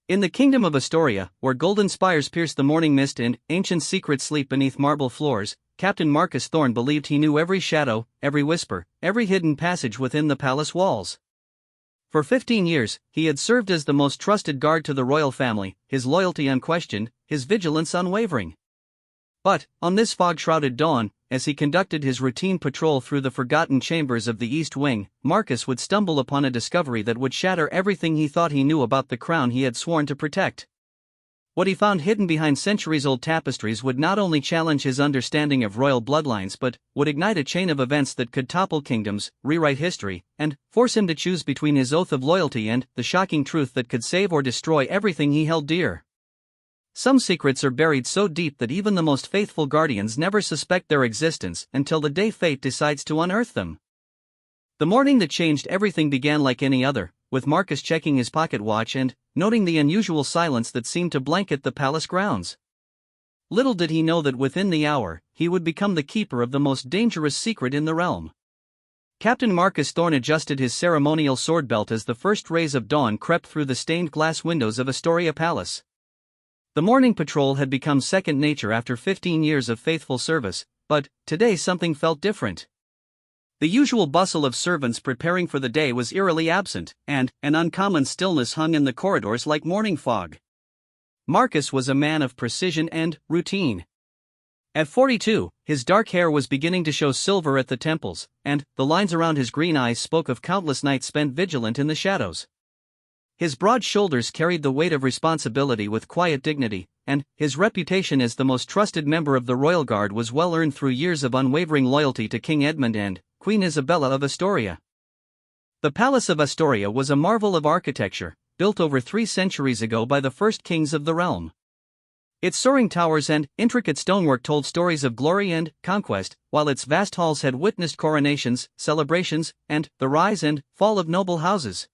In the kingdom of Astoria, where golden spires pierce the morning mist and ancient secrets sleep beneath marble floors, Captain Marcus Thorne believed he knew every shadow, every whisper, every hidden passage within the palace walls. For 15 years, he had served as the most trusted guard to the royal family, his loyalty unquestioned, his vigilance unwavering. But, on this fog-shrouded dawn, as he conducted his routine patrol through the forgotten chambers of the East Wing, Marcus would stumble upon a discovery that would shatter everything he thought he knew about the crown he had sworn to protect. What he found hidden behind centuries-old tapestries would not only challenge his understanding of royal bloodlines but would ignite a chain of events that could topple kingdoms, rewrite history, and force him to choose between his oath of loyalty and the shocking truth that could save or destroy everything he held dear. Some secrets are buried so deep that even the most faithful guardians never suspect their existence until the day fate decides to unearth them. The morning that changed everything began like any other, with Marcus checking his pocket watch and noting the unusual silence that seemed to blanket the palace grounds. Little did he know that within the hour, he would become the keeper of the most dangerous secret in the realm. Captain Marcus Thorne adjusted his ceremonial sword belt as the first rays of dawn crept through the stained glass windows of Astoria Palace. The morning patrol had become second nature after 15 years of faithful service, but today something felt different. The usual bustle of servants preparing for the day was eerily absent, and an uncommon stillness hung in the corridors like morning fog. Marcus was a man of precision and routine. At 42, his dark hair was beginning to show silver at the temples, and the lines around his green eyes spoke of countless nights spent vigilant in the shadows. His broad shoulders carried the weight of responsibility with quiet dignity, and his reputation as the most trusted member of the royal guard was well earned through years of unwavering loyalty to King Edmund and Queen Isabella of Astoria. The Palace of Astoria was a marvel of architecture, built over 3 centuries ago by the first kings of the realm. Its soaring towers and intricate stonework told stories of glory and conquest, while its vast halls had witnessed coronations, celebrations, and the rise and fall of noble houses.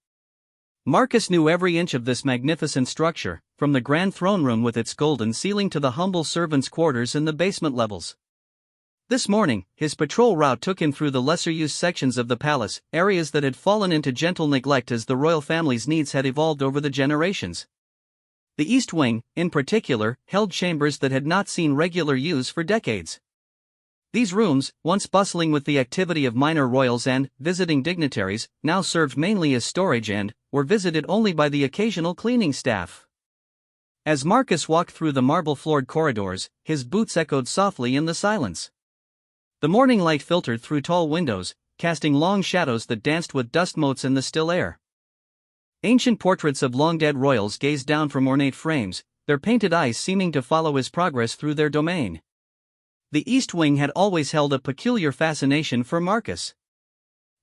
Marcus knew every inch of this magnificent structure, from the grand throne room with its golden ceiling to the humble servants' quarters in the basement levels. This morning, his patrol route took him through the lesser-used sections of the palace, areas that had fallen into gentle neglect as the royal family's needs had evolved over the generations. The East Wing, in particular, held chambers that had not seen regular use for decades. These rooms, once bustling with the activity of minor royals and visiting dignitaries, now served mainly as storage and were visited only by the occasional cleaning staff. As Marcus walked through the marble-floored corridors, his boots echoed softly in the silence. The morning light filtered through tall windows, casting long shadows that danced with dust motes in the still air. Ancient portraits of long-dead royals gazed down from ornate frames, their painted eyes seeming to follow his progress through their domain. The East Wing had always held a peculiar fascination for Marcus.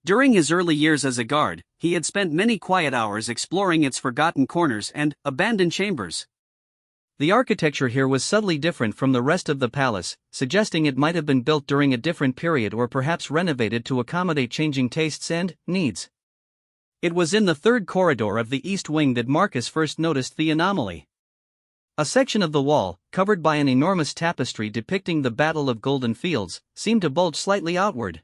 During his early years as a guard, he had spent many quiet hours exploring its forgotten corners and abandoned chambers. The architecture here was subtly different from the rest of the palace, suggesting it might have been built during a different period or perhaps renovated to accommodate changing tastes and needs. It was in the third corridor of the East Wing that Marcus first noticed the anomaly. A section of the wall, covered by an enormous tapestry depicting the Battle of Golden Fields, seemed to bulge slightly outward.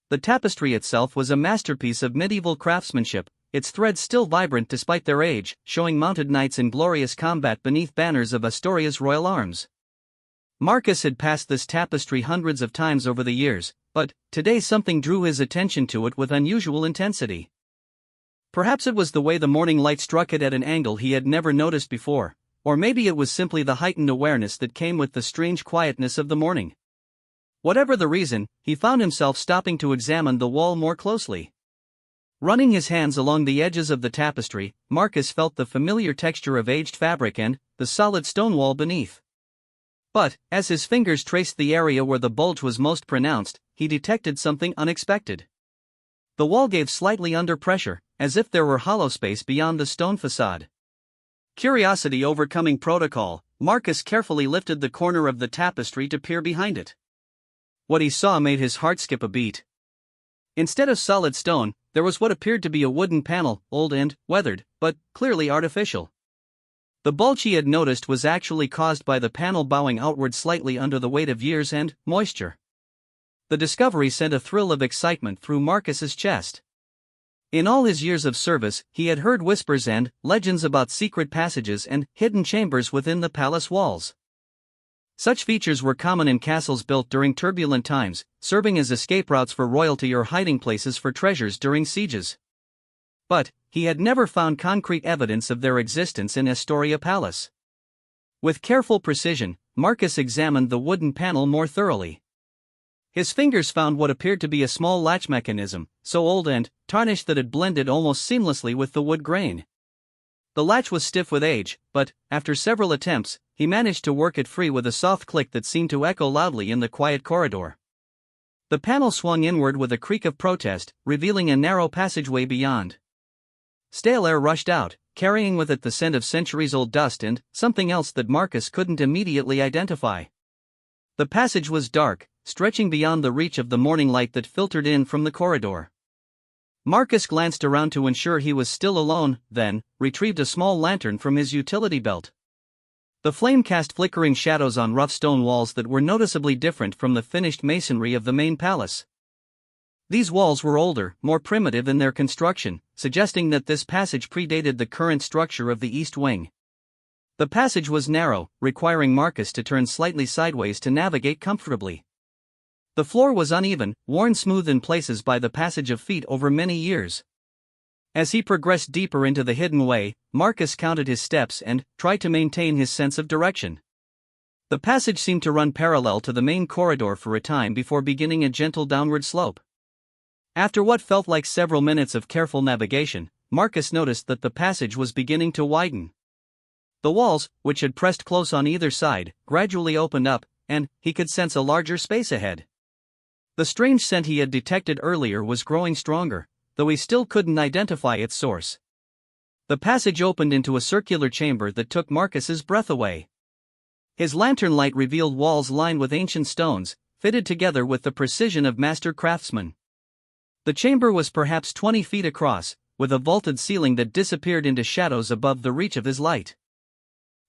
The tapestry itself was a masterpiece of medieval craftsmanship, its threads still vibrant despite their age, showing mounted knights in glorious combat beneath banners of Astoria's royal arms. Marcus had passed this tapestry hundreds of times over the years, but today something drew his attention to it with unusual intensity. Perhaps it was the way the morning light struck it at an angle he had never noticed before. Or maybe it was simply the heightened awareness that came with the strange quietness of the morning. Whatever the reason, he found himself stopping to examine the wall more closely. Running his hands along the edges of the tapestry, Marcus felt the familiar texture of aged fabric and the solid stone wall beneath. But, as his fingers traced the area where the bulge was most pronounced, he detected something unexpected. The wall gave slightly under pressure, as if there were hollow space beyond the stone facade. Curiosity overcoming protocol, Marcus carefully lifted the corner of the tapestry to peer behind it. What he saw made his heart skip a beat. Instead of solid stone, there was what appeared to be a wooden panel, old and weathered, but clearly artificial. The bulge he had noticed was actually caused by the panel bowing outward slightly under the weight of years and moisture. The discovery sent a thrill of excitement through Marcus's chest. In all his years of service, he had heard whispers and legends about secret passages and hidden chambers within the palace walls. Such features were common in castles built during turbulent times, serving as escape routes for royalty or hiding places for treasures during sieges. But he had never found concrete evidence of their existence in Astoria Palace. With careful precision, Marcus examined the wooden panel more thoroughly. His fingers found what appeared to be a small latch mechanism, so old and tarnished that it blended almost seamlessly with the wood grain. The latch was stiff with age, but, after several attempts, he managed to work it free with a soft click that seemed to echo loudly in the quiet corridor. The panel swung inward with a creak of protest, revealing a narrow passageway beyond. Stale air rushed out, carrying with it the scent of centuries-old dust and something else that Marcus couldn't immediately identify. The passage was dark, stretching beyond the reach of the morning light that filtered in from the corridor. Marcus glanced around to ensure he was still alone, then retrieved a small lantern from his utility belt. The flame cast flickering shadows on rough stone walls that were noticeably different from the finished masonry of the main palace. These walls were older, more primitive in their construction, suggesting that this passage predated the current structure of the east wing. The passage was narrow, requiring Marcus to turn slightly sideways to navigate comfortably. The floor was uneven, worn smooth in places by the passage of feet over many years. As he progressed deeper into the hidden way, Marcus counted his steps and tried to maintain his sense of direction. The passage seemed to run parallel to the main corridor for a time before beginning a gentle downward slope. After what felt like several minutes of careful navigation, Marcus noticed that the passage was beginning to widen. The walls, which had pressed close on either side, gradually opened up, and he could sense a larger space ahead. The strange scent he had detected earlier was growing stronger, though he still couldn't identify its source. The passage opened into a circular chamber that took Marcus's breath away. His lantern light revealed walls lined with ancient stones, fitted together with the precision of master craftsmen. The chamber was perhaps 20 feet across, with a vaulted ceiling that disappeared into shadows above the reach of his light.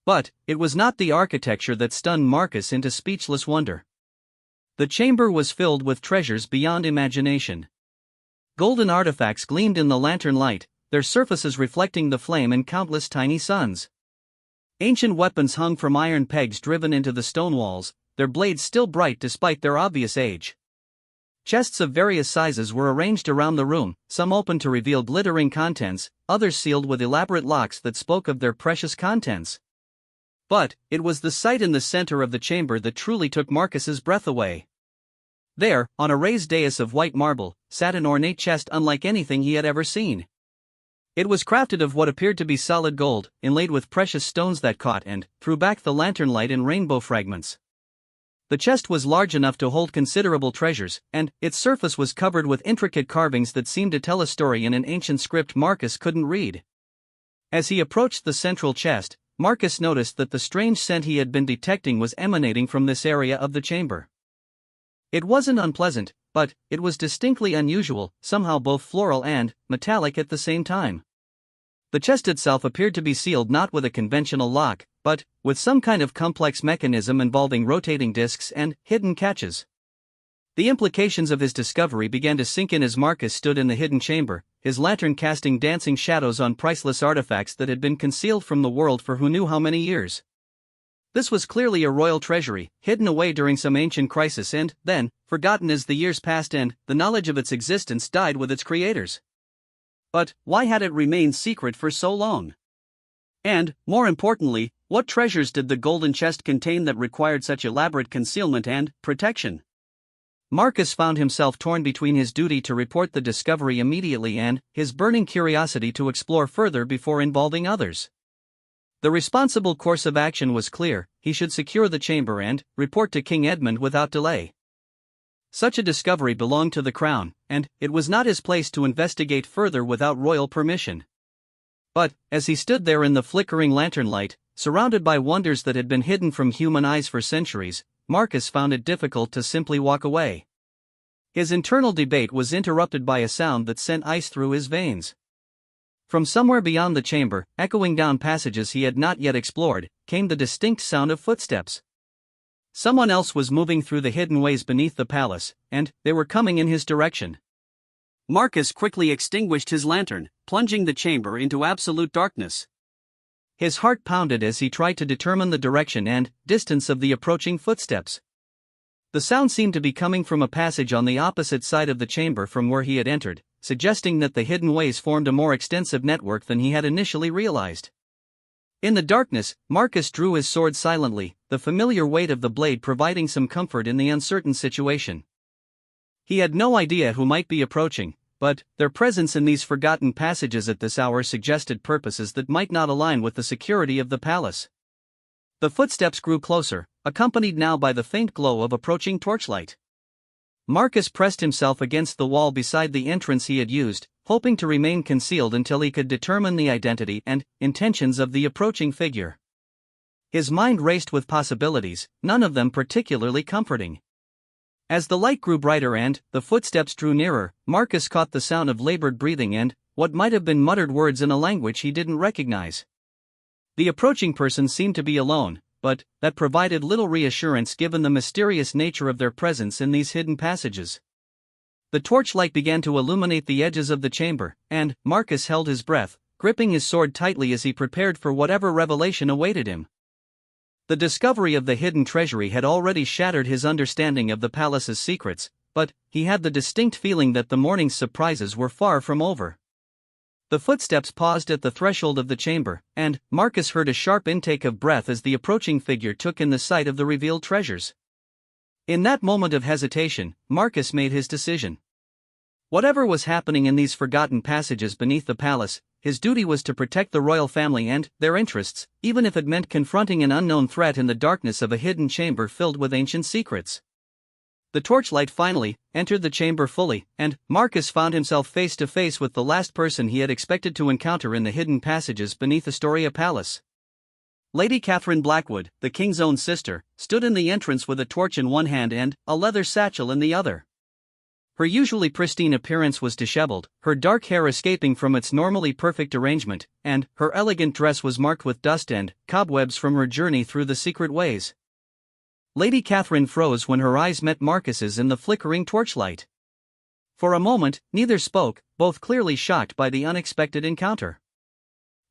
But it was not the architecture that stunned Marcus into speechless wonder. The chamber was filled with treasures beyond imagination. Golden artifacts gleamed in the lantern light, their surfaces reflecting the flame in countless tiny suns. Ancient weapons hung from iron pegs driven into the stone walls, their blades still bright despite their obvious age. Chests of various sizes were arranged around the room, some open to reveal glittering contents, others sealed with elaborate locks that spoke of their precious contents. But it was the sight in the center of the chamber that truly took Marcus's breath away. There, on a raised dais of white marble, sat an ornate chest unlike anything he had ever seen. It was crafted of what appeared to be solid gold, inlaid with precious stones that caught and threw back the lantern light in rainbow fragments. The chest was large enough to hold considerable treasures, and its surface was covered with intricate carvings that seemed to tell a story in an ancient script Marcus couldn't read. As he approached the central chest, Marcus noticed that the strange scent he had been detecting was emanating from this area of the chamber. It wasn't unpleasant, but it was distinctly unusual, somehow both floral and metallic at the same time. The chest itself appeared to be sealed not with a conventional lock, but with some kind of complex mechanism involving rotating discs and hidden catches. The implications of his discovery began to sink in as Marcus stood in the hidden chamber, his lantern casting dancing shadows on priceless artifacts that had been concealed from the world for who knew how many years. This was clearly a royal treasury, hidden away during some ancient crisis and, then, forgotten as the years passed and the knowledge of its existence died with its creators. But why had it remained secret for so long? And, more importantly, what treasures did the golden chest contain that required such elaborate concealment and protection? Marcus found himself torn between his duty to report the discovery immediately and his burning curiosity to explore further before involving others. The responsible course of action was clear: he should secure the chamber and report to King Edmund without delay. Such a discovery belonged to the crown, and it was not his place to investigate further without royal permission. But, as he stood there in the flickering lantern light, surrounded by wonders that had been hidden from human eyes for centuries, Marcus found it difficult to simply walk away. His internal debate was interrupted by a sound that sent ice through his veins. From somewhere beyond the chamber, echoing down passages he had not yet explored, came the distinct sound of footsteps. Someone else was moving through the hidden ways beneath the palace, and they were coming in his direction. Marcus quickly extinguished his lantern, plunging the chamber into absolute darkness. His heart pounded as he tried to determine the direction and distance of the approaching footsteps. The sound seemed to be coming from a passage on the opposite side of the chamber from where he had entered, suggesting that the hidden ways formed a more extensive network than he had initially realized. In the darkness, Marcus drew his sword silently, the familiar weight of the blade providing some comfort in the uncertain situation. He had no idea who might be approaching, but their presence in these forgotten passages at this hour suggested purposes that might not align with the security of the palace. The footsteps grew closer, accompanied now by the faint glow of approaching torchlight. Marcus pressed himself against the wall beside the entrance he had used, hoping to remain concealed until he could determine the identity and intentions of the approaching figure. His mind raced with possibilities, none of them particularly comforting. As the light grew brighter and the footsteps drew nearer, Marcus caught the sound of labored breathing and what might have been muttered words in a language he didn't recognize. The approaching person seemed to be alone, but that provided little reassurance given the mysterious nature of their presence in these hidden passages. The torchlight began to illuminate the edges of the chamber, and Marcus held his breath, gripping his sword tightly as he prepared for whatever revelation awaited him. The discovery of the hidden treasury had already shattered his understanding of the palace's secrets, but he had the distinct feeling that the morning's surprises were far from over. The footsteps paused at the threshold of the chamber, and Marcus heard a sharp intake of breath as the approaching figure took in the sight of the revealed treasures. In that moment of hesitation, Marcus made his decision. Whatever was happening in these forgotten passages beneath the palace, his duty was to protect the royal family and their interests, even if it meant confronting an unknown threat in the darkness of a hidden chamber filled with ancient secrets. The torchlight finally entered the chamber fully, and Marcus found himself face to face with the last person he had expected to encounter in the hidden passages beneath Astoria Palace. Lady Catherine Blackwood, the king's own sister, stood in the entrance with a torch in one hand and a leather satchel in the other. Her usually pristine appearance was disheveled, her dark hair escaping from its normally perfect arrangement, and her elegant dress was marked with dust and cobwebs from her journey through the secret ways. Lady Catherine froze when her eyes met Marcus's in the flickering torchlight. For a moment, neither spoke, both clearly shocked by the unexpected encounter.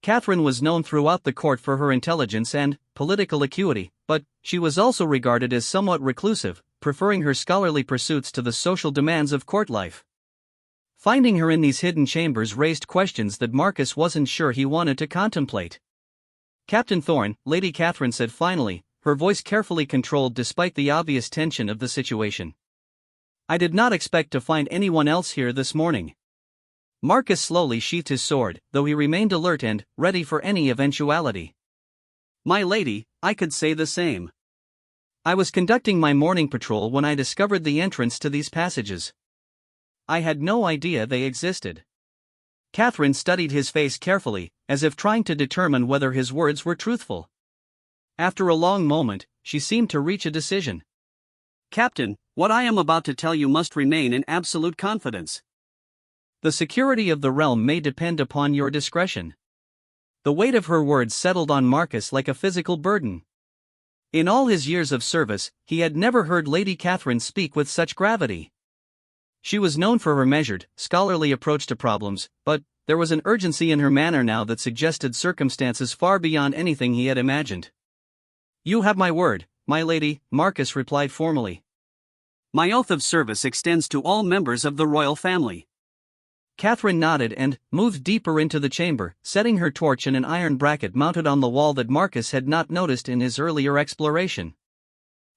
Catherine was known throughout the court for her intelligence and political acuity, but she was also regarded as somewhat reclusive, preferring her scholarly pursuits to the social demands of court life. Finding her in these hidden chambers raised questions that Marcus wasn't sure he wanted to contemplate. "Captain Thorne," Lady Catherine said finally, her voice carefully controlled despite the obvious tension of the situation. "I did not expect to find anyone else here this morning." Marcus slowly sheathed his sword, though he remained alert and ready for any eventuality. "My lady, I could say the same. I was conducting my morning patrol when I discovered the entrance to these passages. I had no idea they existed." Catherine studied his face carefully, as if trying to determine whether his words were truthful. After a long moment, she seemed to reach a decision. "Captain, what I am about to tell you must remain in absolute confidence. The security of the realm may depend upon your discretion." The weight of her words settled on Marcus like a physical burden. In all his years of service, he had never heard Lady Catherine speak with such gravity. She was known for her measured, scholarly approach to problems, but there was an urgency in her manner now that suggested circumstances far beyond anything he had imagined. "You have my word, my lady," Marcus replied formally. "My oath of service extends to all members of the royal family." Catherine nodded and moved deeper into the chamber, setting her torch in an iron bracket mounted on the wall that Marcus had not noticed in his earlier exploration.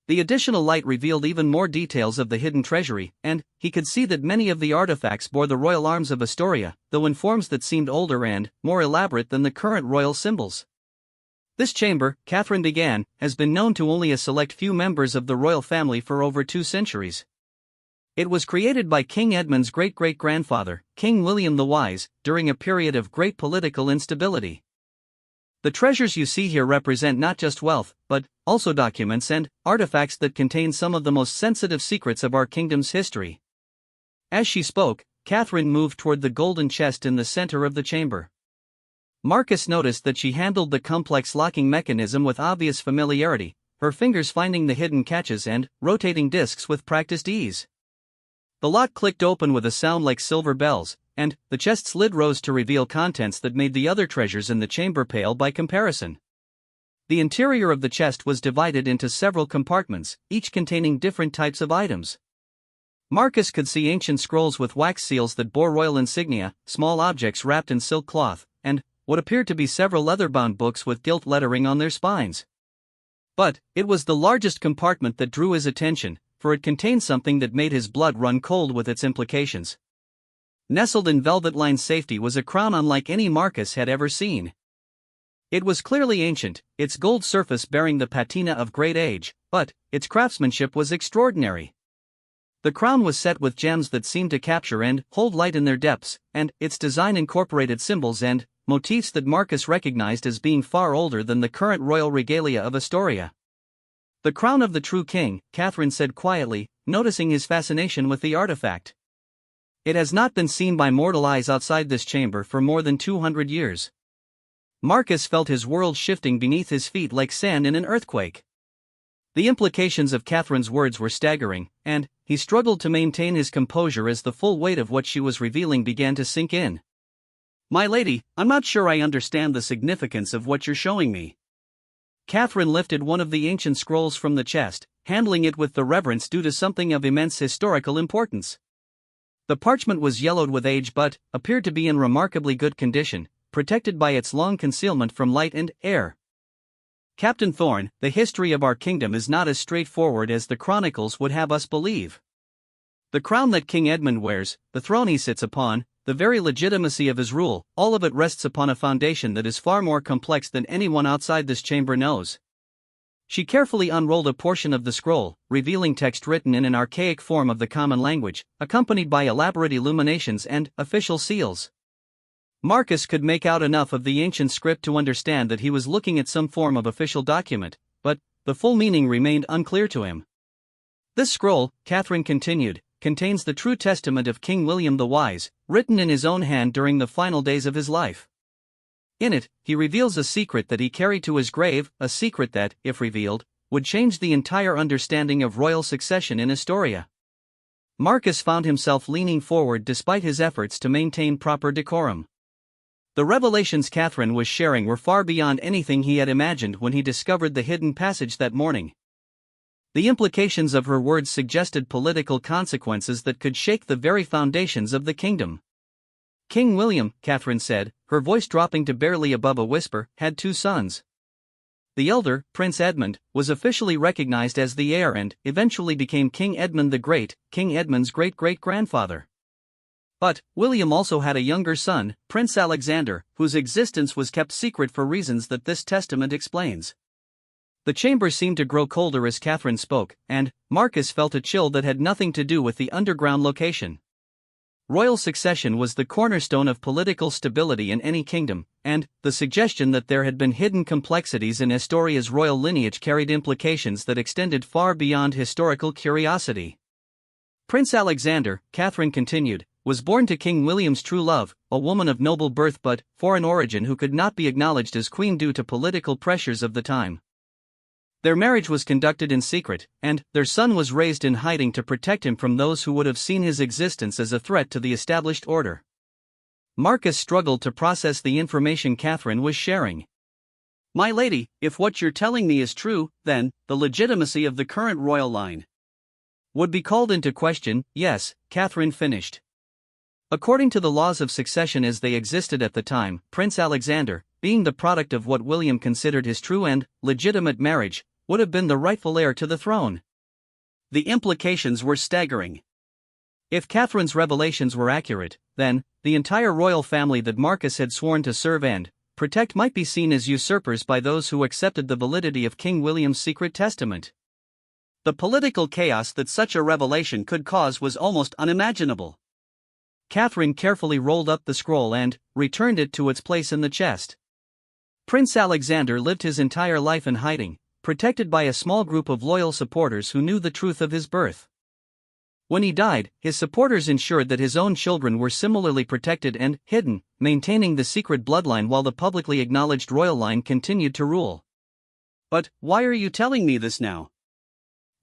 The additional light revealed even more details of the hidden treasury, and he could see that many of the artifacts bore the royal arms of Astoria, though in forms that seemed older and more elaborate than the current royal symbols. "This chamber," Catherine began, "has been known to only a select few members of the royal family for over 2 centuries. It was created by King Edmund's great-great-grandfather, King William the Wise, during a period of great political instability. The treasures you see here represent not just wealth, but also documents and artifacts that contain some of the most sensitive secrets of our kingdom's history." As she spoke, Catherine moved toward the golden chest in the center of the chamber. Marcus noticed that she handled the complex locking mechanism with obvious familiarity, her fingers finding the hidden catches and rotating discs with practiced ease. The lock clicked open with a sound like silver bells, and the chest's lid rose to reveal contents that made the other treasures in the chamber pale by comparison. The interior of the chest was divided into several compartments, each containing different types of items. Marcus could see ancient scrolls with wax seals that bore royal insignia, small objects wrapped in silk cloth, and what appeared to be several leather-bound books with gilt lettering on their spines. But it was the largest compartment that drew his attention, for it contained something that made his blood run cold with its implications. Nestled in velvet-lined safety was a crown unlike any Marcus had ever seen. It was clearly ancient, its gold surface bearing the patina of great age, but its craftsmanship was extraordinary. The crown was set with gems that seemed to capture and hold light in their depths, and its design incorporated symbols and motifs that Marcus recognized as being far older than the current royal regalia of Astoria. "The crown of the true king," Catherine said quietly, noticing his fascination with the artifact. "It has not been seen by mortal eyes outside this chamber for more than 200 years. Marcus felt his world shifting beneath his feet like sand in an earthquake. The implications of Catherine's words were staggering, and he struggled to maintain his composure as the full weight of what she was revealing began to sink in. "My lady, I'm not sure I understand the significance of what you're showing me." Catherine lifted one of the ancient scrolls from the chest, handling it with the reverence due to something of immense historical importance. The parchment was yellowed with age but appeared to be in remarkably good condition, protected by its long concealment from light and air. "Captain Thorne, the history of our kingdom is not as straightforward as the chronicles would have us believe. The crown that King Edmund wears, the throne he sits upon, the very legitimacy of his rule, all of it rests upon a foundation that is far more complex than anyone outside this chamber knows." She carefully unrolled a portion of the scroll, revealing text written in an archaic form of the common language, accompanied by elaborate illuminations and official seals. Marcus could make out enough of the ancient script to understand that he was looking at some form of official document, but the full meaning remained unclear to him. "This scroll," Catherine continued, "contains the true testament of King William the Wise, written in his own hand during the final days of his life. In it, he reveals a secret that he carried to his grave, a secret that, if revealed, would change the entire understanding of royal succession in Astoria." Marcus found himself leaning forward despite his efforts to maintain proper decorum. The revelations Catherine was sharing were far beyond anything he had imagined when he discovered the hidden passage that morning. The implications of her words suggested political consequences that could shake the very foundations of the kingdom. "King William," Catherine said, her voice dropping to barely above a whisper, "had two sons. The elder, Prince Edmund, was officially recognized as the heir and eventually became King Edmund the Great, King Edmund's great-great-grandfather. But William also had a younger son, Prince Alexander, whose existence was kept secret for reasons that this testament explains." The chamber seemed to grow colder as Catherine spoke, and Marcus felt a chill that had nothing to do with the underground location. Royal succession was the cornerstone of political stability in any kingdom, and the suggestion that there had been hidden complexities in Astoria's royal lineage carried implications that extended far beyond historical curiosity. "Prince Alexander," Catherine continued, "was born to King William's true love, a woman of noble birth but foreign origin who could not be acknowledged as queen due to political pressures of the time. Their marriage was conducted in secret, and their son was raised in hiding to protect him from those who would have seen his existence as a threat to the established order." Marcus struggled to process the information Catherine was sharing. "My lady, if what you're telling me is true, then the legitimacy of the current royal line would be called into question." "Yes," Catherine finished. "According to the laws of succession as they existed at the time, Prince Alexander, being the product of what William considered his true and legitimate marriage, would have been the rightful heir to the throne." The implications were staggering. If Catherine's revelations were accurate, then the entire royal family that Marcus had sworn to serve and protect might be seen as usurpers by those who accepted the validity of King William's secret testament. The political chaos that such a revelation could cause was almost unimaginable. Catherine carefully rolled up the scroll and returned it to its place in the chest. Prince Alexander lived his entire life in hiding, protected by a small group of loyal supporters who knew the truth of his birth. When he died, his supporters ensured that his own children were similarly protected and hidden, maintaining the secret bloodline while the publicly acknowledged royal line continued to rule. "But why are you telling me this now?"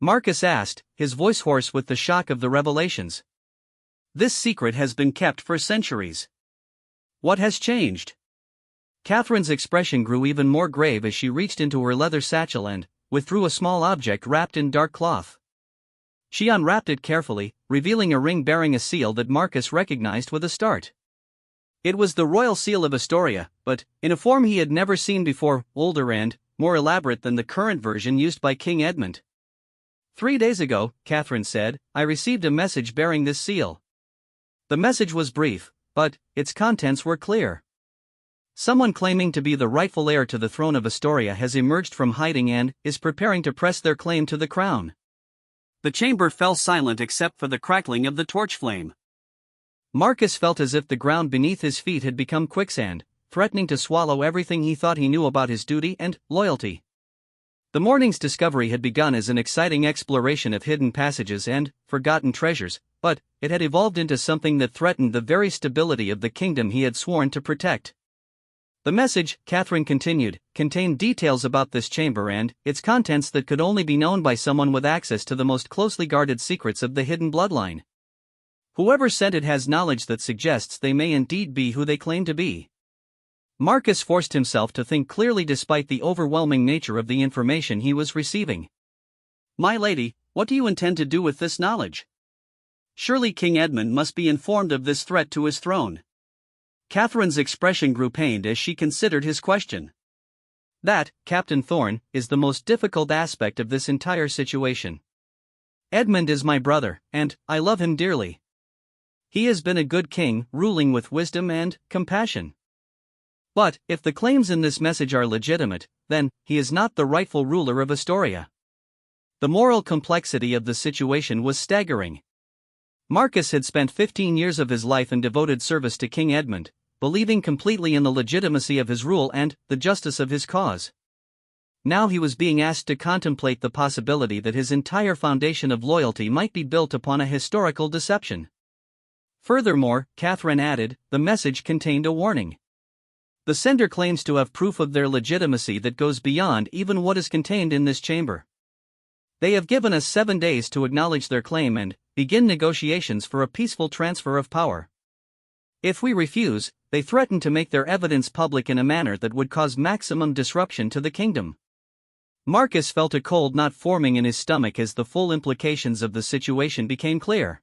Marcus asked, his voice hoarse with the shock of the revelations. this secret has been kept for centuries. What has changed? Catherine's expression grew even more grave as she reached into her leather satchel and withdrew a small object wrapped in dark cloth. She unwrapped it carefully, revealing a ring bearing a seal that Marcus recognized with a start. It was the royal seal of Astoria, but in a form he had never seen before, older and more elaborate than the current version used by King Edmund. 3 days ago, Catherine said, I received a message bearing this seal. The message was brief, but its contents were clear. Someone claiming to be the rightful heir to the throne of Astoria has emerged from hiding and is preparing to press their claim to the crown. The chamber fell silent except for the crackling of the torch flame. Marcus felt as if the ground beneath his feet had become quicksand, threatening to swallow everything he thought he knew about his duty and loyalty. The morning's discovery had begun as an exciting exploration of hidden passages and forgotten treasures, but it had evolved into something that threatened the very stability of the kingdom he had sworn to protect. The message, Catherine continued, contained details about this chamber and its contents that could only be known by someone with access to the most closely guarded secrets of the hidden bloodline. Whoever sent it has knowledge that suggests they may indeed be who they claim to be. Marcus forced himself to think clearly despite the overwhelming nature of the information he was receiving. My lady, what do you intend to do with this knowledge? Surely King Edmund must be informed of this threat to his throne. Catherine's expression grew pained as she considered his question. That, Captain Thorne, is the most difficult aspect of this entire situation. Edmund is my brother, and I love him dearly. He has been a good king, ruling with wisdom and compassion. But, if the claims in this message are legitimate, then he is not the rightful ruler of Astoria. The moral complexity of the situation was staggering. Marcus had spent 15 years of his life in devoted service to King Edmund, believing completely in the legitimacy of his rule and the justice of his cause. Now he was being asked to contemplate the possibility that his entire foundation of loyalty might be built upon a historical deception. Furthermore, Catherine added, the message contained a warning. The sender claims to have proof of their legitimacy that goes beyond even what is contained in this chamber. They have given us 7 days to acknowledge their claim and begin negotiations for a peaceful transfer of power. If we refuse, they threaten to make their evidence public in a manner that would cause maximum disruption to the kingdom. Marcus felt a cold knot forming in his stomach as the full implications of the situation became clear.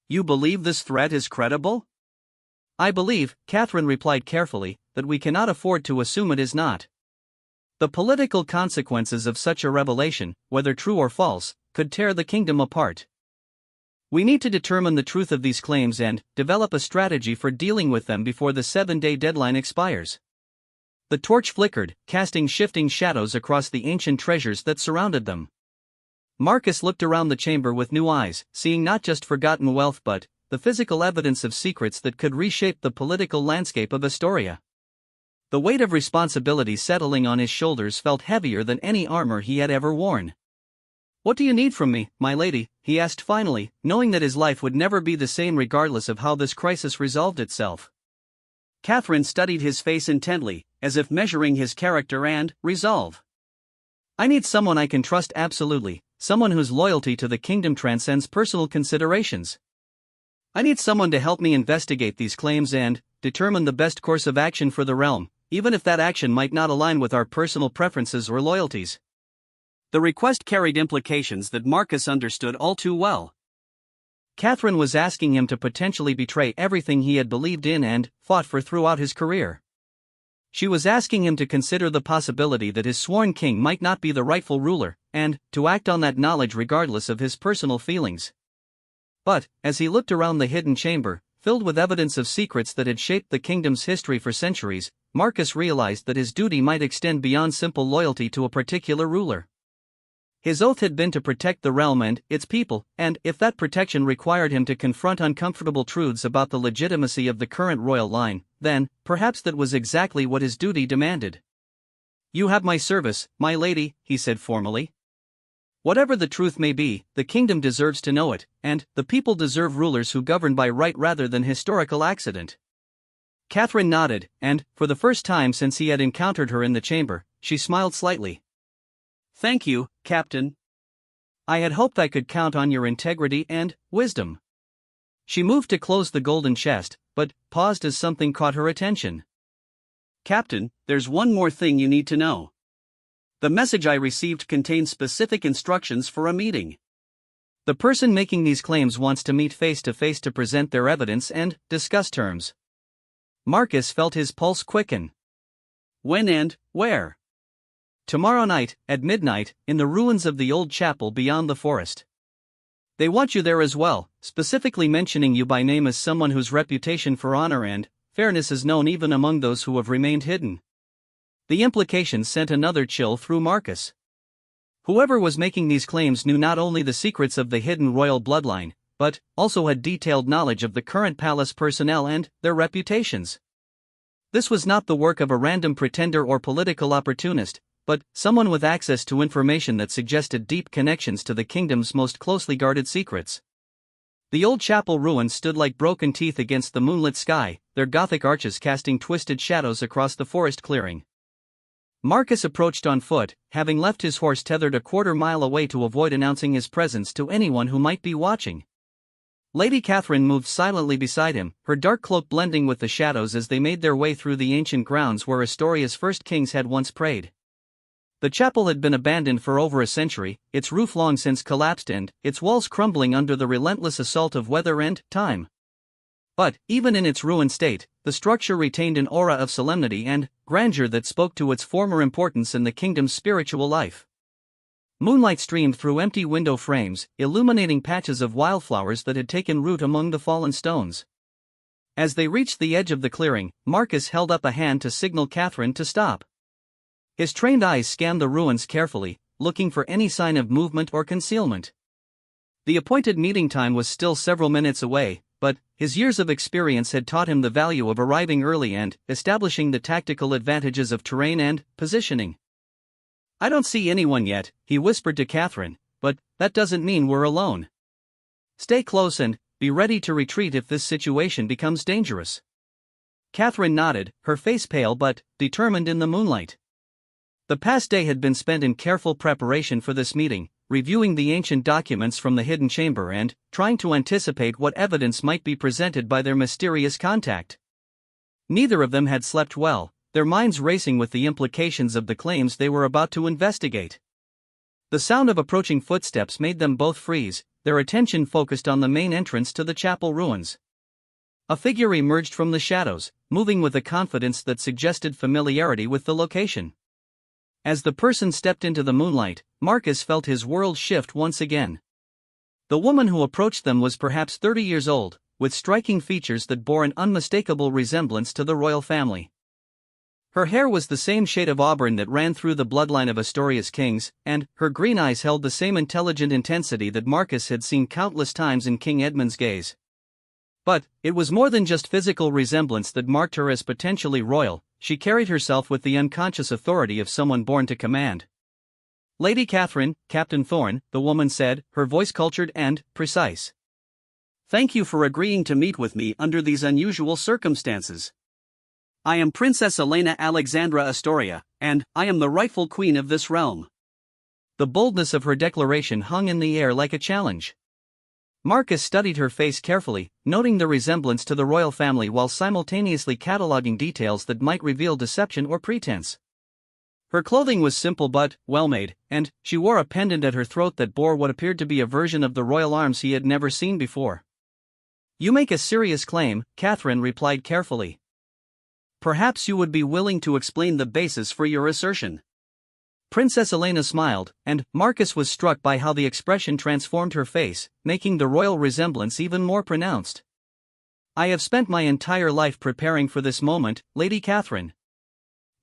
You believe this threat is credible? I believe, Catherine replied carefully, that we cannot afford to assume it is not. The political consequences of such a revelation, whether true or false, could tear the kingdom apart. We need to determine the truth of these claims and develop a strategy for dealing with them before the 7-day deadline expires. The torch flickered, casting shifting shadows across the ancient treasures that surrounded them. Marcus looked around the chamber with new eyes, seeing not just forgotten wealth but the physical evidence of secrets that could reshape the political landscape of Astoria. The weight of responsibility settling on his shoulders felt heavier than any armor he had ever worn. What do you need from me, my lady? He asked finally, knowing that his life would never be the same regardless of how this crisis resolved itself. Catherine studied his face intently, as if measuring his character and resolve. I need someone I can trust absolutely, someone whose loyalty to the kingdom transcends personal considerations. I need someone to help me investigate these claims and determine the best course of action for the realm, even if that action might not align with our personal preferences or loyalties. The request carried implications that Marcus understood all too well. Catherine was asking him to potentially betray everything he had believed in and fought for throughout his career. She was asking him to consider the possibility that his sworn king might not be the rightful ruler, and to act on that knowledge regardless of his personal feelings. But, as he looked around the hidden chamber, filled with evidence of secrets that had shaped the kingdom's history for centuries, Marcus realized that his duty might extend beyond simple loyalty to a particular ruler. His oath had been to protect the realm and its people, and if that protection required him to confront uncomfortable truths about the legitimacy of the current royal line, then, perhaps that was exactly what his duty demanded. You have my service, my lady, he said formally. Whatever the truth may be, the kingdom deserves to know it, and the people deserve rulers who govern by right rather than historical accident. Catherine nodded, and, for the first time since he had encountered her in the chamber, she smiled slightly. Thank you, Captain. I had hoped I could count on your integrity and wisdom. She moved to close the golden chest, but paused as something caught her attention. Captain, there's one more thing you need to know. The message I received contains specific instructions for a meeting. The person making these claims wants to meet face to face to present their evidence and discuss terms. Marcus felt his pulse quicken. When and where? Tomorrow night, at midnight, in the ruins of the old chapel beyond the forest. They want you there as well, specifically mentioning you by name as someone whose reputation for honor and fairness is known even among those who have remained hidden. The implication sent another chill through Marcus. Whoever was making these claims knew not only the secrets of the hidden royal bloodline, but also had detailed knowledge of the current palace personnel and their reputations. This was not the work of a random pretender or political opportunist, but someone with access to information that suggested deep connections to the kingdom's most closely guarded secrets. The old chapel ruins stood like broken teeth against the moonlit sky, their Gothic arches casting twisted shadows across the forest clearing. Marcus approached on foot, having left his horse tethered a quarter-mile away to avoid announcing his presence to anyone who might be watching. Lady Catherine moved silently beside him, her dark cloak blending with the shadows as they made their way through the ancient grounds where Astoria's first kings had once prayed. The chapel had been abandoned for over a century, its roof long since collapsed and its walls crumbling under the relentless assault of weather and time. But, even in its ruined state, the structure retained an aura of solemnity and grandeur that spoke to its former importance in the kingdom's spiritual life. Moonlight streamed through empty window frames, illuminating patches of wildflowers that had taken root among the fallen stones. As they reached the edge of the clearing, Marcus held up a hand to signal Catherine to stop. His trained eyes scanned the ruins carefully, looking for any sign of movement or concealment. The appointed meeting time was still several minutes away, but his years of experience had taught him the value of arriving early and establishing the tactical advantages of terrain and positioning. "I don't see anyone yet," he whispered to Catherine, "but that doesn't mean we're alone. Stay close and be ready to retreat if this situation becomes dangerous." Catherine nodded, her face pale but determined in the moonlight. The past day had been spent in careful preparation for this meeting, reviewing the ancient documents from the hidden chamber and trying to anticipate what evidence might be presented by their mysterious contact. Neither of them had slept well, their minds racing with the implications of the claims they were about to investigate. The sound of approaching footsteps made them both freeze, their attention focused on the main entrance to the chapel ruins. A figure emerged from the shadows, moving with a confidence that suggested familiarity with the location. As the person stepped into the moonlight, Marcus felt his world shift once again. The woman who approached them was perhaps 30 years old, with striking features that bore an unmistakable resemblance to the royal family. Her hair was the same shade of auburn that ran through the bloodline of Astoria's kings, and her green eyes held the same intelligent intensity that Marcus had seen countless times in King Edmund's gaze. But it was more than just physical resemblance that marked her as potentially royal. She carried herself with the unconscious authority of someone born to command. "Lady Catherine, Captain Thorne," the woman said, her voice cultured and precise. "Thank you for agreeing to meet with me under these unusual circumstances. I am Princess Elena Alexandra Astoria, and I am the rightful queen of this realm." The boldness of her declaration hung in the air like a challenge. Marcus studied her face carefully, noting the resemblance to the royal family while simultaneously cataloging details that might reveal deception or pretense. Her clothing was simple but well-made, and she wore a pendant at her throat that bore what appeared to be a version of the royal arms he had never seen before. "You make a serious claim," Catherine replied carefully. "Perhaps you would be willing to explain the basis for your assertion." Princess Elena smiled, and Marcus was struck by how the expression transformed her face, making the royal resemblance even more pronounced. "I have spent my entire life preparing for this moment, Lady Catherine.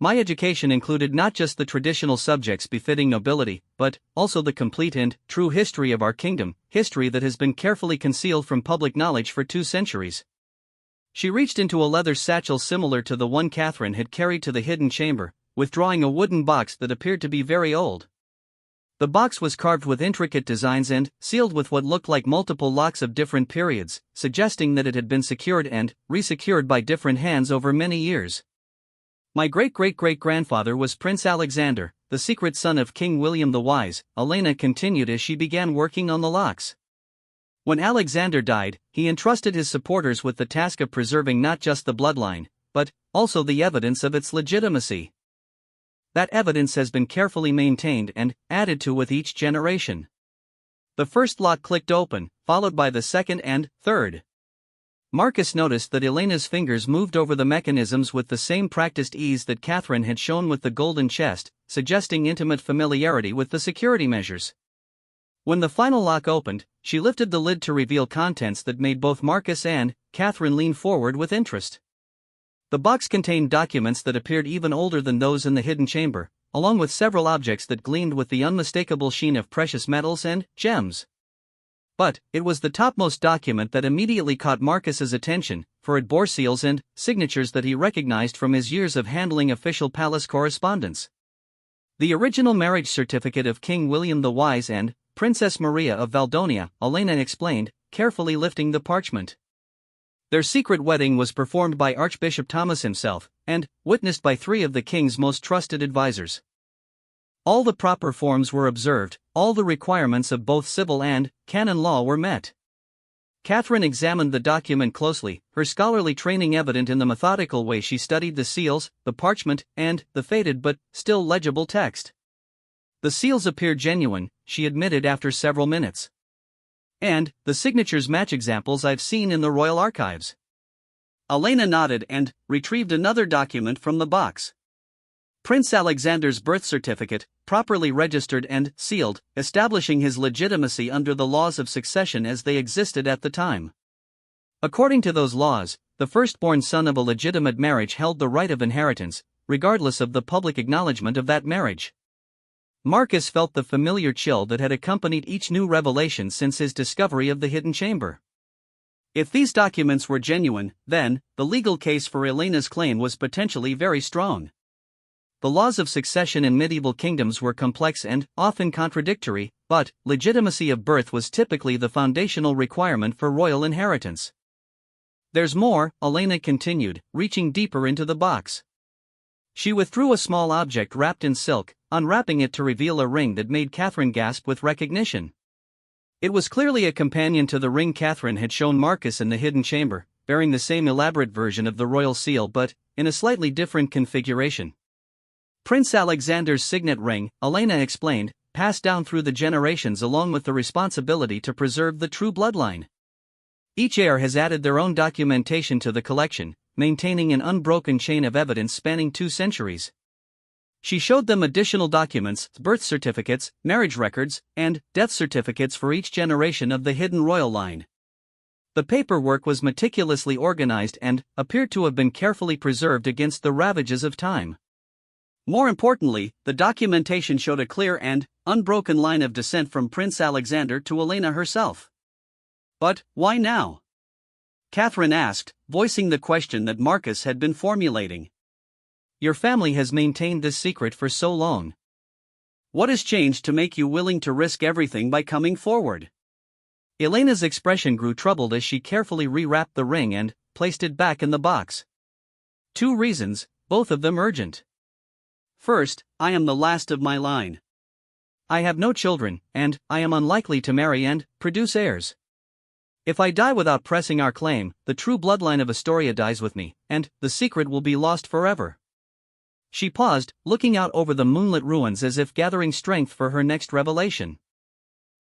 My education included not just the traditional subjects befitting nobility, but also the complete and true history of our kingdom, history that has been carefully concealed from public knowledge for 2 centuries. She reached into a leather satchel similar to the one Catherine had carried to the hidden chamber, withdrawing a wooden box that appeared to be very old. The box was carved with intricate designs and sealed with what looked like multiple locks of different periods, suggesting that it had been secured and resecured by different hands over many years. "My great-great-great-grandfather was Prince Alexander, the secret son of King William the Wise," Elena continued as she began working on the locks. When Alexander died, he entrusted his supporters with the task of preserving not just the bloodline, but also the evidence of its legitimacy. That evidence has been carefully maintained and added to with each generation. The first lock clicked open, followed by the second and third. Marcus noticed that Elena's fingers moved over the mechanisms with the same practiced ease that Catherine had shown with the golden chest, suggesting intimate familiarity with the security measures. When the final lock opened, she lifted the lid to reveal contents that made both Marcus and Catherine lean forward with interest. The box contained documents that appeared even older than those in the hidden chamber, along with several objects that gleamed with the unmistakable sheen of precious metals and gems. But it was the topmost document that immediately caught Marcus's attention, for it bore seals and signatures that he recognized from his years of handling official palace correspondence. The original marriage certificate of King William the Wise and Princess Maria of Valdonia, Elena explained, carefully lifting the parchment. Their secret wedding was performed by Archbishop Thomas himself, and witnessed by 3 of the king's most trusted advisors. All the proper forms were observed, all the requirements of both civil and canon law were met. Catherine examined the document closely, her scholarly training evident in the methodical way she studied the seals, the parchment, and the faded but still legible text. The seals appeared genuine, she admitted after several minutes. And the signatures match examples I've seen in the royal archives. Elena nodded and retrieved another document from the box. Prince Alexander's birth certificate, properly registered and sealed, establishing his legitimacy under the laws of succession as they existed at the time. According to those laws, the firstborn son of a legitimate marriage held the right of inheritance, regardless of the public acknowledgement of that marriage. Marcus felt the familiar chill that had accompanied each new revelation since his discovery of the hidden chamber. If these documents were genuine, then the legal case for Elena's claim was potentially very strong. The laws of succession in medieval kingdoms were complex and often contradictory, but legitimacy of birth was typically the foundational requirement for royal inheritance. There's more, Elena continued, reaching deeper into the box. She withdrew a small object wrapped in silk, unwrapping it to reveal a ring that made Catherine gasp with recognition. It was clearly a companion to the ring Catherine had shown Marcus in the hidden chamber, bearing the same elaborate version of the royal seal but in a slightly different configuration. Prince Alexander's signet ring, Elena explained, passed down through the generations along with the responsibility to preserve the true bloodline. Each heir has added their own documentation to the collection, maintaining an unbroken chain of evidence spanning 2 centuries. She showed them additional documents, birth certificates, marriage records, and death certificates for each generation of the hidden royal line. The paperwork was meticulously organized and appeared to have been carefully preserved against the ravages of time. More importantly, the documentation showed a clear and unbroken line of descent from Prince Alexander to Elena herself. But why now? Catherine asked, voicing the question that Marcus had been formulating. Your family has maintained this secret for so long. What has changed to make you willing to risk everything by coming forward? Elena's expression grew troubled as she carefully rewrapped the ring and placed it back in the box. 2 reasons, both of them urgent. First, I am the last of my line. I have no children, and I am unlikely to marry and produce heirs. If I die without pressing our claim, the true bloodline of Astoria dies with me, and the secret will be lost forever. She paused, looking out over the moonlit ruins as if gathering strength for her next revelation.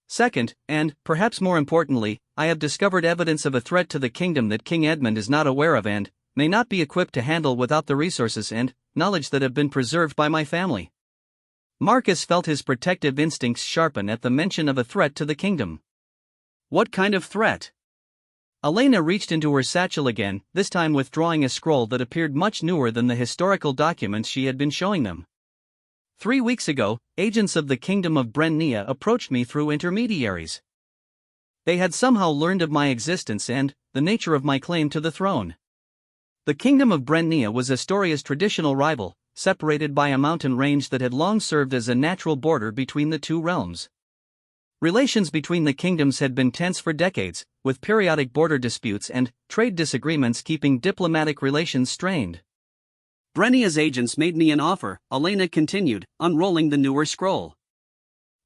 Second, and perhaps more importantly, I have discovered evidence of a threat to the kingdom that King Edmund is not aware of and may not be equipped to handle without the resources and knowledge that have been preserved by my family. Marcus felt his protective instincts sharpen at the mention of a threat to the kingdom. What kind of threat? Elena reached into her satchel again, this time withdrawing a scroll that appeared much newer than the historical documents she had been showing them. 3 weeks ago, agents of the Kingdom of Brennia approached me through intermediaries. They had somehow learned of my existence and the nature of my claim to the throne. The Kingdom of Brennia was Astoria's traditional rival, separated by a mountain range that had long served as a natural border between the 2 realms. Relations between the kingdoms had been tense for decades, with periodic border disputes and trade disagreements keeping diplomatic relations strained. Brennia's agents made me an offer, Elena continued, unrolling the newer scroll.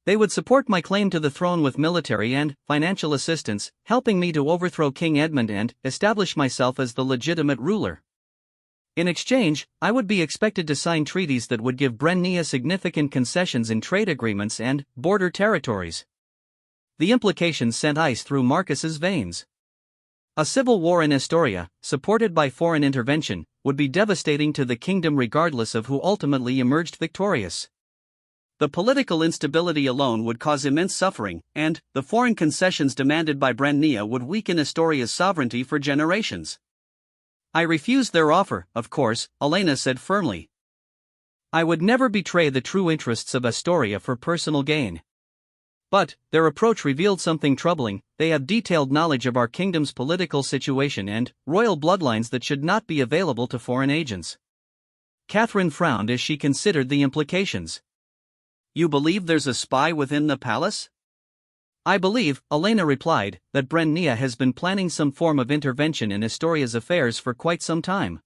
They would support my claim to the throne with military and financial assistance, helping me to overthrow King Edmund and establish myself as the legitimate ruler. In exchange, I would be expected to sign treaties that would give Brennia significant concessions in trade agreements and border territories. The implications sent ice through Marcus's veins. A civil war in Astoria, supported by foreign intervention, would be devastating to the kingdom regardless of who ultimately emerged victorious. The political instability alone would cause immense suffering, and the foreign concessions demanded by Brennia would weaken Astoria's sovereignty for generations. I refused their offer, of course, Elena said firmly. I would never betray the true interests of Astoria for personal gain. But their approach revealed something troubling. They have detailed knowledge of our kingdom's political situation and royal bloodlines that should not be available to foreign agents. Catherine frowned as she considered the implications. You believe there's a spy within the palace? I believe, Elena replied, that Brennia has been planning some form of intervention in Astoria's affairs for quite some time.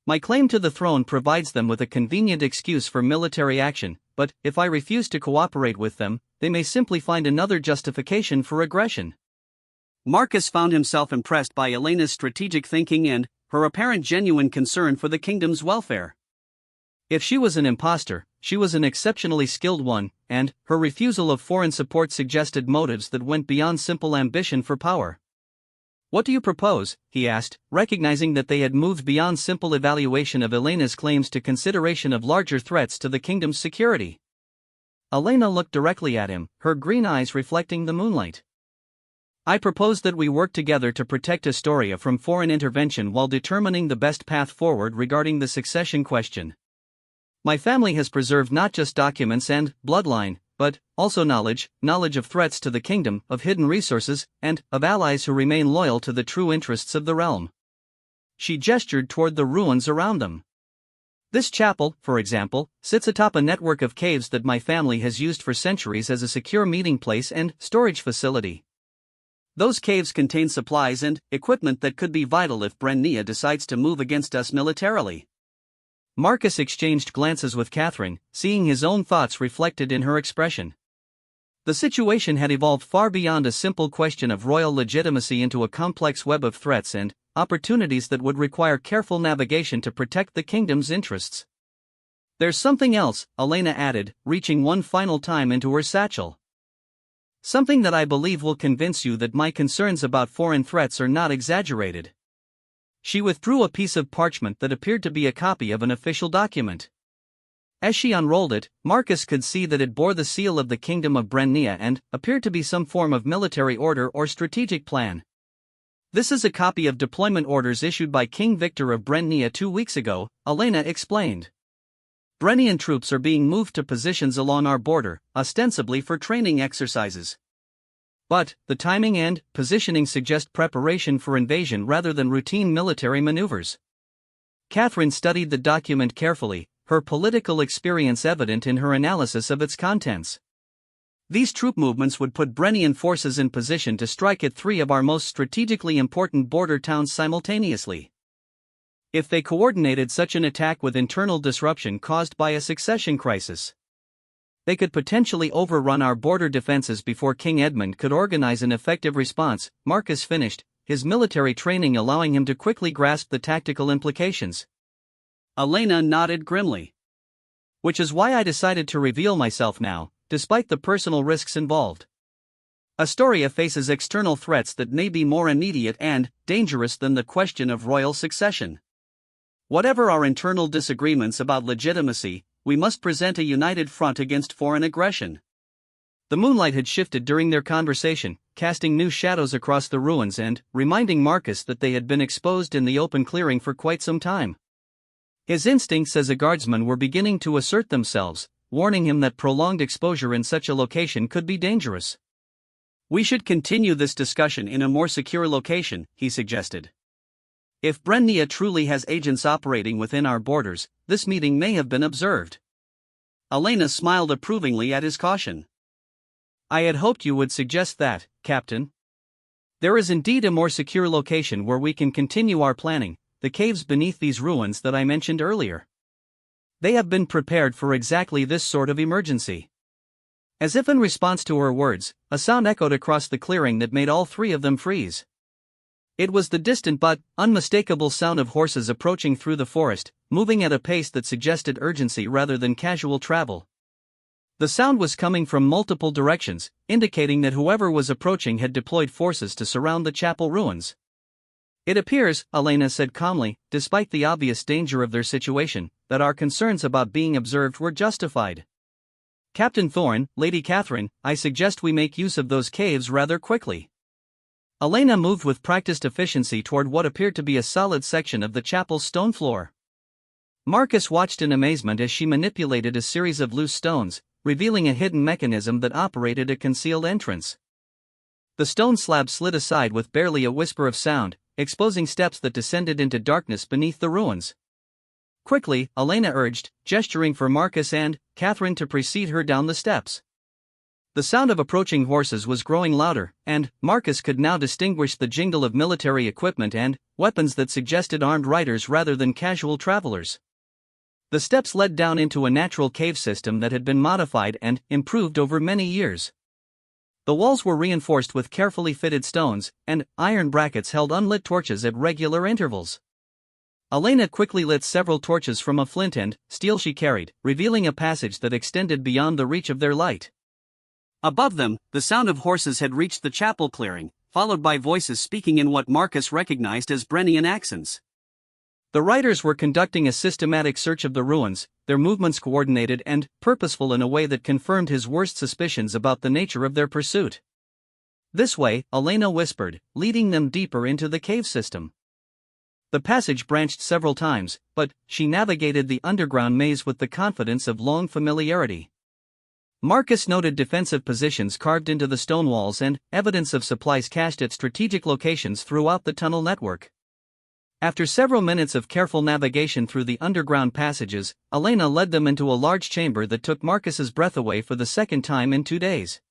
My claim to the throne provides them with a convenient excuse for military action, but if I refuse to cooperate with them, they may simply find another justification for aggression. Marcus found himself impressed by Elena's strategic thinking and her apparent genuine concern for the kingdom's welfare. If she was an imposter, she was an exceptionally skilled one, and her refusal of foreign support suggested motives that went beyond simple ambition for power. What do you propose? He asked, recognizing that they had moved beyond simple evaluation of Elena's claims to consideration of larger threats to the kingdom's security. Elena looked directly at him, her green eyes reflecting the moonlight. I propose that we work together to protect Astoria from foreign intervention while determining the best path forward regarding the succession question. My family has preserved not just documents and bloodline, but also knowledge of threats to the kingdom, of hidden resources, and of allies who remain loyal to the true interests of the realm. She gestured toward the ruins around them. This chapel, for example, sits atop a network of caves that my family has used for centuries as a secure meeting place and storage facility. Those caves contain supplies and equipment that could be vital if Brennia decides to move against us militarily. Marcus exchanged glances with Catherine, seeing his own thoughts reflected in her expression. The situation had evolved far beyond a simple question of royal legitimacy into a complex web of threats and opportunities that would require careful navigation to protect the kingdom's interests. There's something else, Elena added, reaching one final time into her satchel. Something that I believe will convince you that my concerns about foreign threats are not exaggerated. She withdrew a piece of parchment that appeared to be a copy of an official document. As she unrolled it, Marcus could see that it bore the seal of the Kingdom of Brennia and appeared to be some form of military order or strategic plan. This is a copy of deployment orders issued by King Victor of Brennia 2 weeks ago, Elena explained. Brennian troops are being moved to positions along our border, ostensibly for training exercises. But the timing and positioning suggest preparation for invasion rather than routine military maneuvers. Catherine studied the document carefully, her political experience evident in her analysis of its contents. These troop movements would put Brennian forces in position to strike at 3 of our most strategically important border towns simultaneously. If they coordinated such an attack with internal disruption caused by a succession crisis, they could potentially overrun our border defenses before King Edmund could organize an effective response, Marcus finished, his military training allowing him to quickly grasp the tactical implications. Elena nodded grimly. Which is why I decided to reveal myself now, despite the personal risks involved. Astoria faces external threats that may be more immediate and dangerous than the question of royal succession. Whatever our internal disagreements about legitimacy, we must present a united front against foreign aggression. The moonlight had shifted during their conversation, casting new shadows across the ruins and reminding Marcus that they had been exposed in the open clearing for quite some time. His instincts as a guardsman were beginning to assert themselves, warning him that prolonged exposure in such a location could be dangerous. We should continue this discussion in a more secure location, he suggested. If Brennia truly has agents operating within our borders, this meeting may have been observed. Elena smiled approvingly at his caution. I had hoped you would suggest that, Captain. There is indeed a more secure location where we can continue our planning, the caves beneath these ruins that I mentioned earlier. They have been prepared for exactly this sort of emergency. As if in response to her words, a sound echoed across the clearing that made all three of them freeze. It was the distant but unmistakable sound of horses approaching through the forest, moving at a pace that suggested urgency rather than casual travel. The sound was coming from multiple directions, indicating that whoever was approaching had deployed forces to surround the chapel ruins. "It appears," Elena said calmly, despite the obvious danger of their situation, "that our concerns about being observed were justified. Captain Thorne, Lady Catherine, I suggest we make use of those caves rather quickly." Elena moved with practiced efficiency toward what appeared to be a solid section of the chapel's stone floor. Marcus watched in amazement as she manipulated a series of loose stones, revealing a hidden mechanism that operated a concealed entrance. The stone slab slid aside with barely a whisper of sound, exposing steps that descended into darkness beneath the ruins. "Quickly," Elena urged, gesturing for Marcus and Catherine to precede her down the steps. The sound of approaching horses was growing louder, and Marcus could now distinguish the jingle of military equipment and weapons that suggested armed riders rather than casual travelers. The steps led down into a natural cave system that had been modified and improved over many years. The walls were reinforced with carefully fitted stones, and iron brackets held unlit torches at regular intervals. Elena quickly lit several torches from a flint and steel she carried, revealing a passage that extended beyond the reach of their light. Above them, the sound of horses had reached the chapel clearing, followed by voices speaking in what Marcus recognized as Brennian accents. The riders were conducting a systematic search of the ruins, their movements coordinated and purposeful in a way that confirmed his worst suspicions about the nature of their pursuit. "This way," Elena whispered, leading them deeper into the cave system. The passage branched several times, but she navigated the underground maze with the confidence of long familiarity. Marcus noted defensive positions carved into the stone walls and evidence of supplies cached at strategic locations throughout the tunnel network. After several minutes of careful navigation through the underground passages, Elena led them into a large chamber that took Marcus's breath away for the second time in 2 days.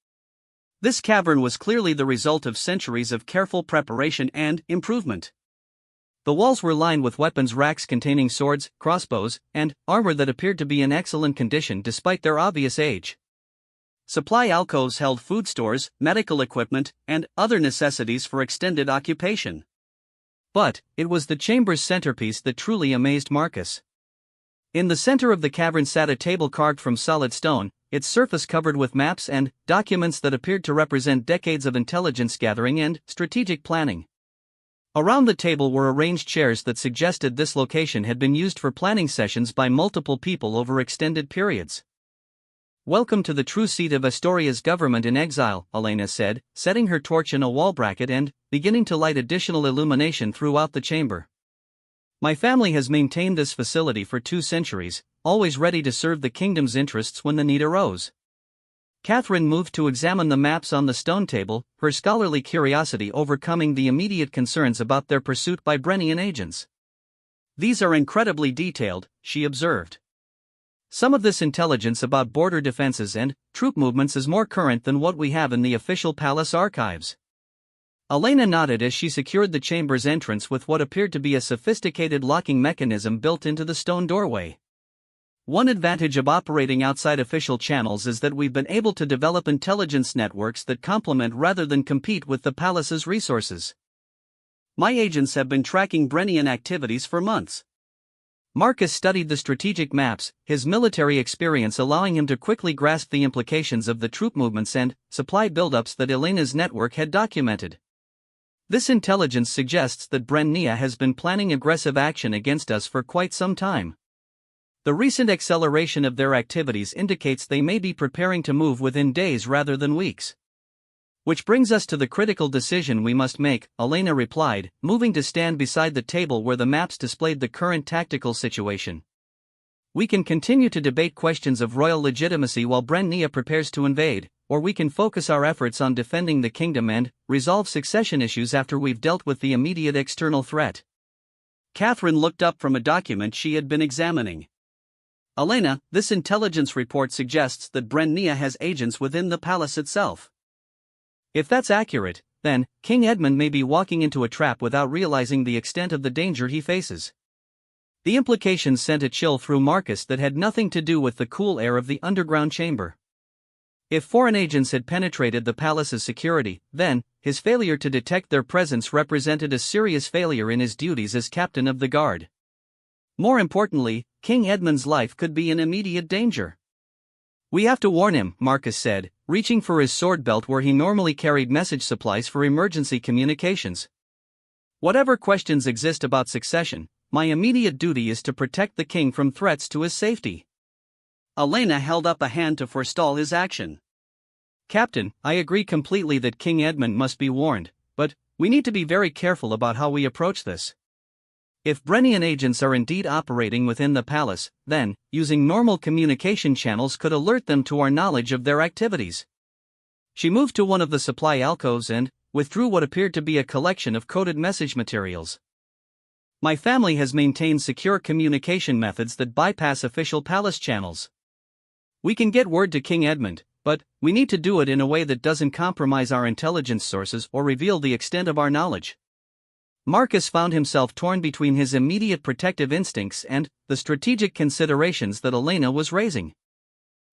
This cavern was clearly the result of centuries of careful preparation and improvement. The walls were lined with weapons racks containing swords, crossbows, and armor that appeared to be in excellent condition despite their obvious age. Supply alcoves held food stores, medical equipment, and other necessities for extended occupation. But it was the chamber's centerpiece that truly amazed Marcus. In the center of the cavern sat a table carved from solid stone, its surface covered with maps and documents that appeared to represent decades of intelligence gathering and strategic planning. Around the table were arranged chairs that suggested this location had been used for planning sessions by multiple people over extended periods. "Welcome to the true seat of Astoria's government in exile," Elena said, setting her torch in a wall bracket and beginning to light additional illumination throughout the chamber. "My family has maintained this facility for 2 centuries, always ready to serve the kingdom's interests when the need arose." Catherine moved to examine the maps on the stone table, her scholarly curiosity overcoming the immediate concerns about their pursuit by Brennian agents. "These are incredibly detailed," she observed. "Some of this intelligence about border defenses and troop movements is more current than what we have in the official palace archives." Elena nodded as she secured the chamber's entrance with what appeared to be a sophisticated locking mechanism built into the stone doorway. "One advantage of operating outside official channels is that we've been able to develop intelligence networks that complement rather than compete with the palace's resources. My agents have been tracking Brennian activities for months." Marcus studied the strategic maps, his military experience allowing him to quickly grasp the implications of the troop movements and supply buildups that Elena's network had documented. "This intelligence suggests that Brennia has been planning aggressive action against us for quite some time. The recent acceleration of their activities indicates they may be preparing to move within days rather than weeks." "Which brings us to the critical decision we must make," Elena replied, moving to stand beside the table where the maps displayed the current tactical situation. "We can continue to debate questions of royal legitimacy while Brennia prepares to invade, or we can focus our efforts on defending the kingdom and resolve succession issues after we've dealt with the immediate external threat." Catherine looked up from a document she had been examining. "Elena, this intelligence report suggests that Brennia has agents within the palace itself. If that's accurate, then King Edmund may be walking into a trap without realizing the extent of the danger he faces." The implications sent a chill through Marcus that had nothing to do with the cool air of the underground chamber. If foreign agents had penetrated the palace's security, then, his failure to detect their presence represented a serious failure in his duties as captain of the guard. More importantly, King Edmund's life could be in immediate danger. "We have to warn him," Marcus said, reaching for his sword belt where he normally carried message supplies for emergency communications. "Whatever questions exist about succession, my immediate duty is to protect the king from threats to his safety." Elena held up a hand to forestall his action. "Captain, I agree completely that King Edmund must be warned, but we need to be very careful about how we approach this. If Brennian agents are indeed operating within the palace, then, using normal communication channels could alert them to our knowledge of their activities." She moved to one of the supply alcoves and withdrew what appeared to be a collection of coded message materials. "My family has maintained secure communication methods that bypass official palace channels. We can get word to King Edmund, but we need to do it in a way that doesn't compromise our intelligence sources or reveal the extent of our knowledge." Marcus found himself torn between his immediate protective instincts and the strategic considerations that Elena was raising.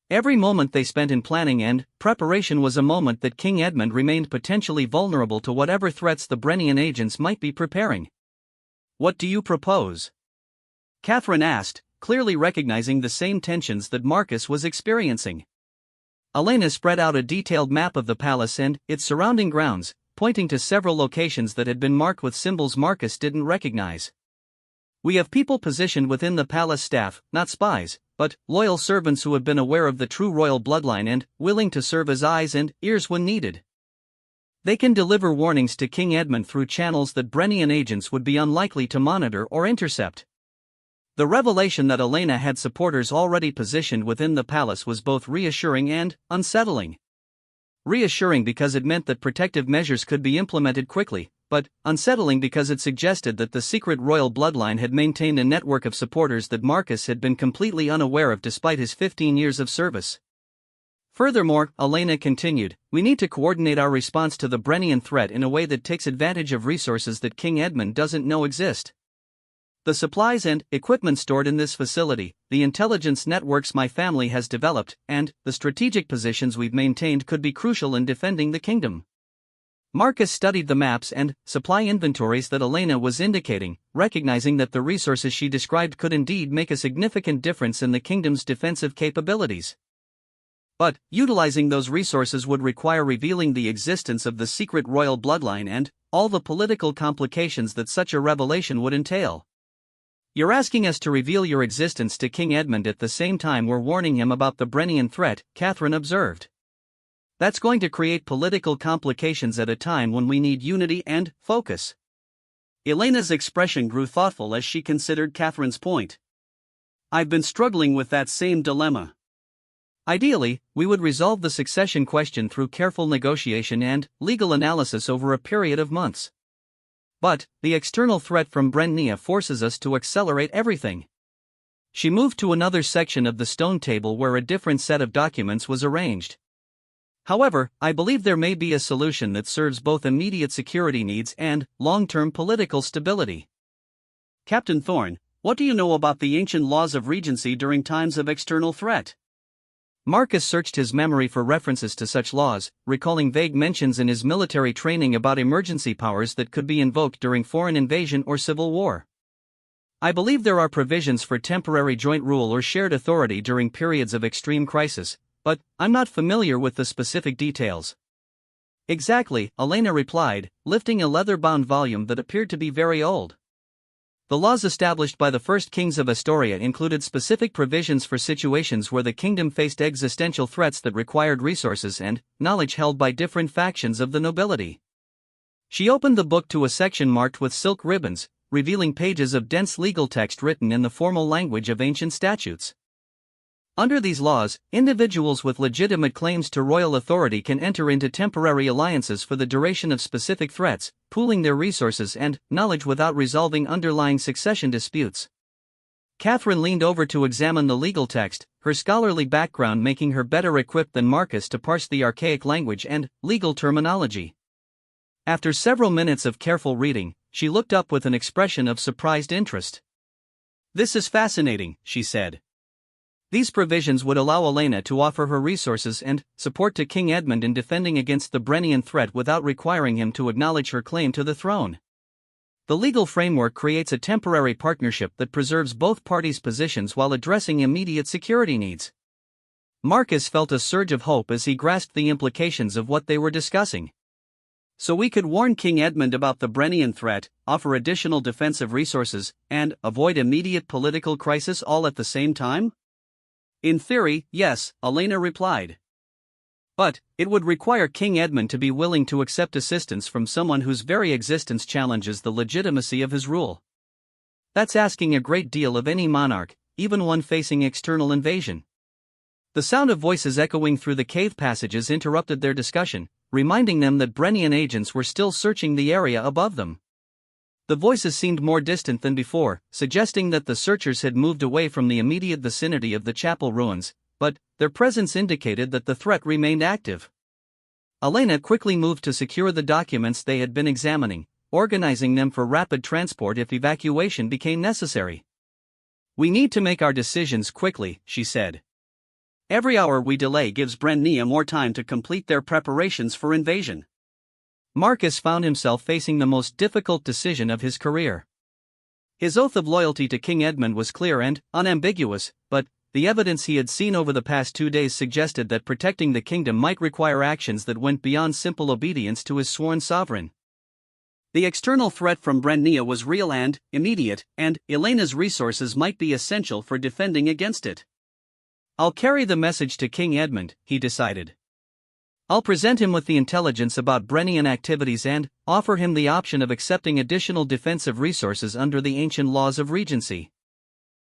Every moment they spent in planning and preparation was a moment that King Edmund remained potentially vulnerable to whatever threats the Brennian agents might be preparing. "What do you propose?" Catherine asked, clearly recognizing the same tensions that Marcus was experiencing. Elena spread out a detailed map of the palace and its surrounding grounds, pointing to several locations that had been marked with symbols Marcus didn't recognize. "We have people positioned within the palace staff, not spies, but loyal servants who have been aware of the true royal bloodline and willing to serve as eyes and ears when needed. They can deliver warnings to King Edmund through channels that Brennian agents would be unlikely to monitor or intercept." The revelation that Elena had supporters already positioned within the palace was both reassuring and unsettling. Reassuring because it meant that protective measures could be implemented quickly, but unsettling because it suggested that the secret royal bloodline had maintained a network of supporters that Marcus had been completely unaware of despite his 15 years of service. Furthermore, Elena continued, "We need to coordinate our response to the Brennian threat in a way that takes advantage of resources that King Edmund doesn't know exist. The supplies and equipment stored in this facility, the intelligence networks my family has developed, and the strategic positions we've maintained could be crucial in defending the kingdom." Marcus studied the maps and supply inventories that Elena was indicating, recognizing that the resources she described could indeed make a significant difference in the kingdom's defensive capabilities. But utilizing those resources would require revealing the existence of the secret royal bloodline and all the political complications that such a revelation would entail. "You're asking us to reveal your existence to King Edmund at the same time we're warning him about the Brennian threat," Catherine observed. "That's going to create political complications at a time when we need unity and focus." Elena's expression grew thoughtful as she considered Catherine's point. "I've been struggling with that same dilemma. Ideally, we would resolve the succession question through careful negotiation and legal analysis over a period of months. But the external threat from Brennia forces us to accelerate everything." She moved to another section of the stone table where a different set of documents was arranged. "However, I believe there may be a solution that serves both immediate security needs and long-term political stability." "Captain Thorne, what do you know about the ancient laws of regency during times of external threat?" Marcus searched his memory for references to such laws, recalling vague mentions in his military training about emergency powers that could be invoked during foreign invasion or civil war. "I believe there are provisions for temporary joint rule or shared authority during periods of extreme crisis, but I'm not familiar with the specific details." "Exactly," Elena replied, lifting a leather-bound volume that appeared to be very old. "The laws established by the first kings of Astoria included specific provisions for situations where the kingdom faced existential threats that required resources and knowledge held by different factions of the nobility." She opened the book to a section marked with silk ribbons, revealing pages of dense legal text written in the formal language of ancient statutes. Under these laws, individuals with legitimate claims to royal authority can enter into temporary alliances for the duration of specific threats, pooling their resources and knowledge without resolving underlying succession disputes. Catherine leaned over to examine the legal text, her scholarly background making her better equipped than Marcus to parse the archaic language and legal terminology. After several minutes of careful reading, she looked up with an expression of surprised interest. "This is fascinating," she said. These provisions would allow Elena to offer her resources and support to King Edmund in defending against the Brennian threat without requiring him to acknowledge her claim to the throne. The legal framework creates a temporary partnership that preserves both parties' positions while addressing immediate security needs. Marcus felt a surge of hope as he grasped the implications of what they were discussing. So we could warn King Edmund about the Brennian threat, offer additional defensive resources, and avoid immediate political crisis all at the same time? In theory, yes, Elena replied. But it would require King Edmund to be willing to accept assistance from someone whose very existence challenges the legitimacy of his rule. That's asking a great deal of any monarch, even one facing external invasion. The sound of voices echoing through the cave passages interrupted their discussion, reminding them that Brennian agents were still searching the area above them. The voices seemed more distant than before, suggesting that the searchers had moved away from the immediate vicinity of the chapel ruins, but their presence indicated that the threat remained active. Elena quickly moved to secure the documents they had been examining, organizing them for rapid transport if evacuation became necessary. "We need to make our decisions quickly," she said. "Every hour we delay gives Brennia more time to complete their preparations for invasion." Marcus found himself facing the most difficult decision of his career. His oath of loyalty to King Edmund was clear and unambiguous, but the evidence he had seen over the past 2 days suggested that protecting the kingdom might require actions that went beyond simple obedience to his sworn sovereign. The external threat from Brennia was real and immediate, and Elena's resources might be essential for defending against it. "I'll carry the message to King Edmund," he decided. "I'll present him with the intelligence about Brennian activities and offer him the option of accepting additional defensive resources under the ancient laws of regency.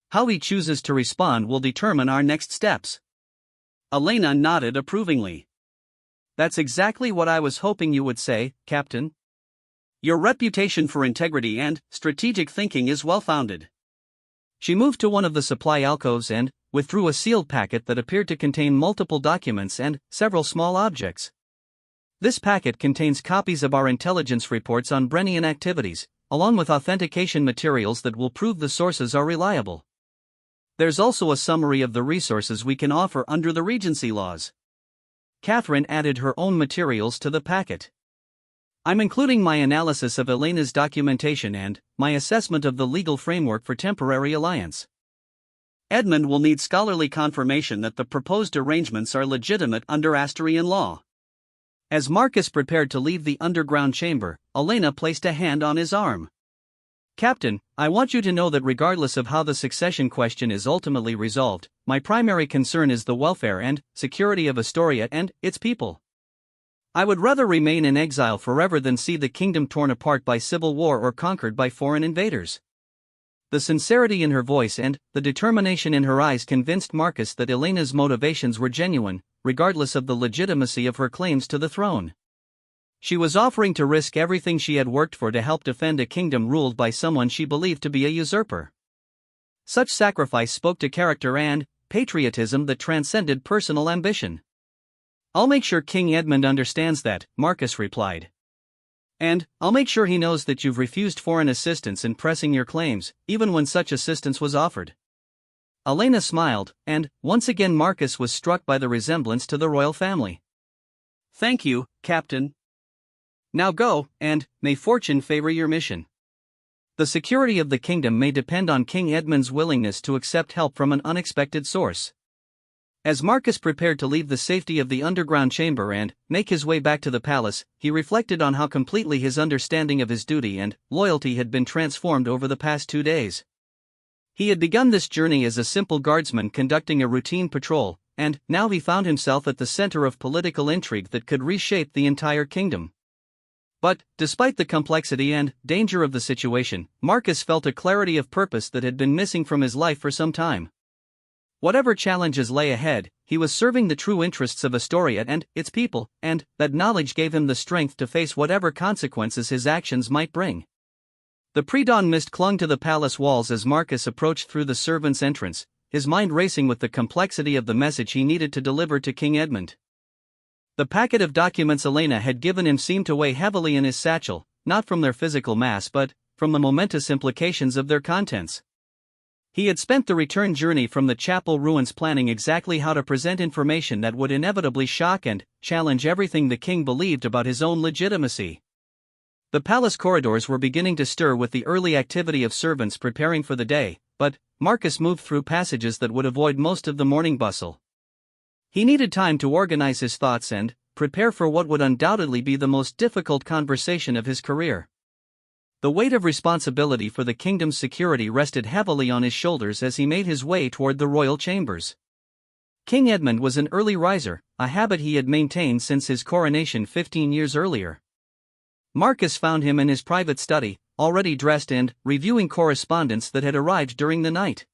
How he chooses to respond will determine our next steps." Elena nodded approvingly. "That's exactly what I was hoping you would say, Captain. Your reputation for integrity and strategic thinking is well-founded." She moved to one of the supply alcoves and withdrew a sealed packet that appeared to contain multiple documents and several small objects. "This packet contains copies of our intelligence reports on Brennian activities, along with authentication materials that will prove the sources are reliable. There's also a summary of the resources we can offer under the Regency laws." Catherine added her own materials to the packet. "I'm including my analysis of Elena's documentation and my assessment of the legal framework for temporary alliance. Edmund will need scholarly confirmation that the proposed arrangements are legitimate under Asterian law." As Marcus prepared to leave the underground chamber, Elena placed a hand on his arm. "Captain, I want you to know that regardless of how the succession question is ultimately resolved, my primary concern is the welfare and security of Astoria and its people. I would rather remain in exile forever than see the kingdom torn apart by civil war or conquered by foreign invaders." The sincerity in her voice and the determination in her eyes convinced Marcus that Elena's motivations were genuine, regardless of the legitimacy of her claims to the throne. She was offering to risk everything she had worked for to help defend a kingdom ruled by someone she believed to be a usurper. Such sacrifice spoke to character and patriotism that transcended personal ambition. "I'll make sure King Edmund understands that," Marcus replied. "And I'll make sure he knows that you've refused foreign assistance in pressing your claims, even when such assistance was offered." Elena smiled, and once again Marcus was struck by the resemblance to the royal family. "Thank you, Captain. Now go, and may fortune favor your mission." The security of the kingdom may depend on King Edmund's willingness to accept help from an unexpected source. As Marcus prepared to leave the safety of the underground chamber and make his way back to the palace, he reflected on how completely his understanding of his duty and loyalty had been transformed over the past 2 days. He had begun this journey as a simple guardsman conducting a routine patrol, and now he found himself at the center of political intrigue that could reshape the entire kingdom. But, despite the complexity and danger of the situation, Marcus felt a clarity of purpose that had been missing from his life for some time. Whatever challenges lay ahead, he was serving the true interests of Astoria and its people, and that knowledge gave him the strength to face whatever consequences his actions might bring. The pre-dawn mist clung to the palace walls as Marcus approached through the servants' entrance, his mind racing with the complexity of the message he needed to deliver to King Edmund. The packet of documents Elena had given him seemed to weigh heavily in his satchel, not from their physical mass but from the momentous implications of their contents. He had spent the return journey from the chapel ruins planning exactly how to present information that would inevitably shock and challenge everything the king believed about his own legitimacy. The palace corridors were beginning to stir with the early activity of servants preparing for the day, but Marcus moved through passages that would avoid most of the morning bustle. He needed time to organize his thoughts and prepare for what would undoubtedly be the most difficult conversation of his career. The weight of responsibility for the kingdom's security rested heavily on his shoulders as he made his way toward the royal chambers. King Edmund was an early riser, a habit he had maintained since his coronation 15 years earlier. Marcus found him in his private study, already dressed and reviewing correspondence that had arrived during the night.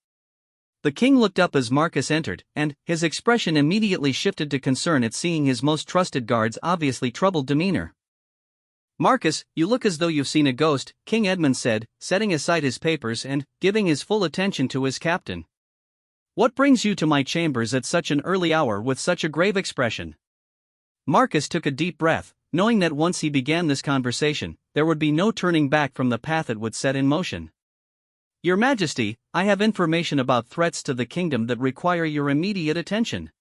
The king looked up as Marcus entered, and his expression immediately shifted to concern at seeing his most trusted guard's obviously troubled demeanor. "Marcus, you look as though you've seen a ghost," King Edmund said, setting aside his papers and giving his full attention to his captain. "What brings you to my chambers at such an early hour with such a grave expression?" Marcus took a deep breath, knowing that once he began this conversation, there would be no turning back from the path it would set in motion. "Your Majesty, I have information about threats to the kingdom that require your immediate attention.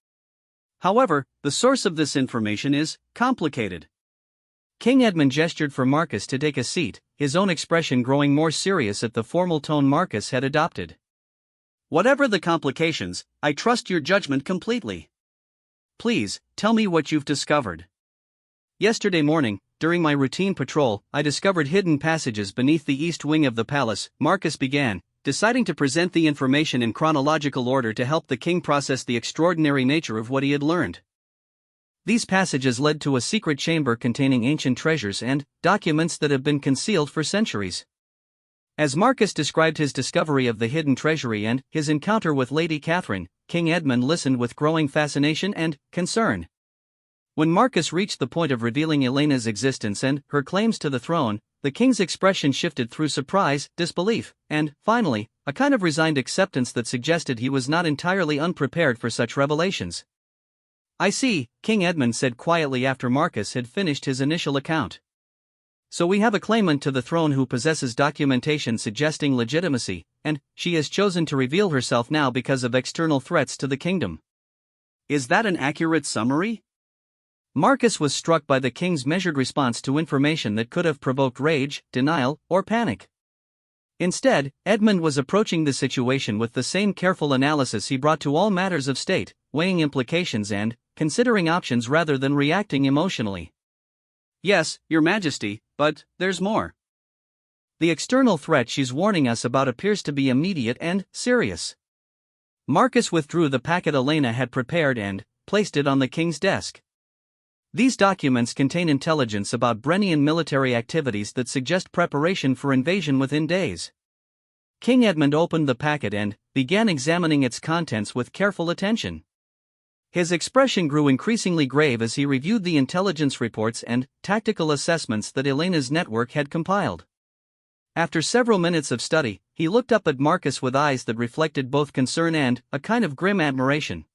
However, the source of this information is complicated." King Edmund gestured for Marcus to take a seat, his own expression growing more serious at the formal tone Marcus had adopted. "Whatever the complications, I trust your judgment completely. Please, tell me what you've discovered." "Yesterday morning, during my routine patrol, I discovered hidden passages beneath the east wing of the palace," Marcus began, deciding to present the information in chronological order to help the king process the extraordinary nature of what he had learned. These passages led to a secret chamber containing ancient treasures and documents that have been concealed for centuries. As Marcus described his discovery of the hidden treasury and his encounter with Lady Catherine, King Edmund listened with growing fascination and concern. When Marcus reached the point of revealing Elena's existence and her claims to the throne, the king's expression shifted through surprise, disbelief, and, finally, a kind of resigned acceptance that suggested he was not entirely unprepared for such revelations. "I see," King Edmund said quietly after Marcus had finished his initial account. "So we have a claimant to the throne who possesses documentation suggesting legitimacy, and she has chosen to reveal herself now because of external threats to the kingdom. Is that an accurate summary?" Marcus was struck by the king's measured response to information that could have provoked rage, denial, or panic. Instead, Edmund was approaching the situation with the same careful analysis he brought to all matters of state, weighing implications and considering options rather than reacting emotionally. "Yes, Your Majesty, but there's more. The external threat she's warning us about appears to be immediate and serious." Marcus withdrew the packet Elena had prepared and placed it on the king's desk. These documents contain intelligence about Brennian military activities that suggest preparation for invasion within days. King Edmund opened the packet and began examining its contents with careful attention. His expression grew increasingly grave as he reviewed the intelligence reports and tactical assessments that Elena's network had compiled. After several minutes of study, he looked up at Marcus with eyes that reflected both concern and a kind of grim admiration.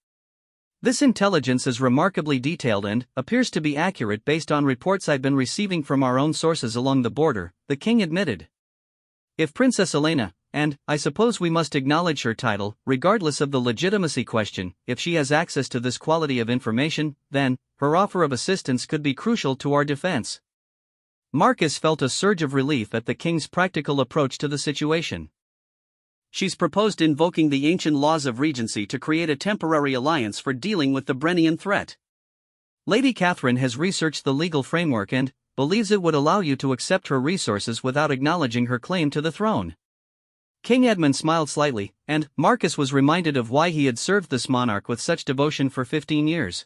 "This intelligence is remarkably detailed and appears to be accurate based on reports I've been receiving from our own sources along the border," the king admitted. "If Princess Elena, and I suppose we must acknowledge her title, regardless of the legitimacy question, if she has access to this quality of information, then her offer of assistance could be crucial to our defense." Marcus felt a surge of relief at the king's practical approach to the situation. "She's proposed invoking the ancient laws of regency to create a temporary alliance for dealing with the Brennian threat. Lady Catherine has researched the legal framework and believes it would allow you to accept her resources without acknowledging her claim to the throne." King Edmund smiled slightly, and Marcus was reminded of why he had served this monarch with such devotion for 15 years.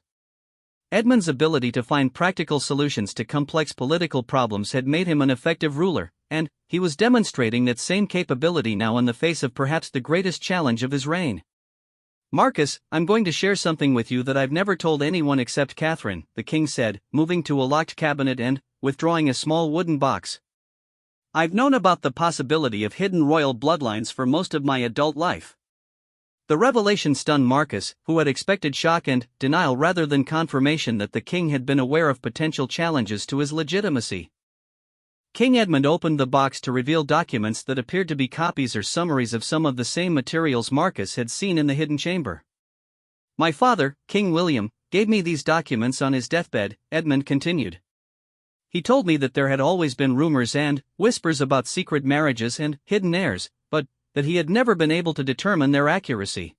Edmund's ability to find practical solutions to complex political problems had made him an effective ruler, and he was demonstrating that same capability now in the face of perhaps the greatest challenge of his reign. "Marcus, I'm going to share something with you that I've never told anyone except Catherine," the king said, moving to a locked cabinet and withdrawing a small wooden box. "I've known about the possibility of hidden royal bloodlines for most of my adult life." The revelation stunned Marcus, who had expected shock and denial rather than confirmation that the king had been aware of potential challenges to his legitimacy. King Edmund opened the box to reveal documents that appeared to be copies or summaries of some of the same materials Marcus had seen in the hidden chamber. "My father, King William, gave me these documents on his deathbed," Edmund continued. "He told me that there had always been rumors and whispers about secret marriages and hidden heirs, but that he had never been able to determine their accuracy.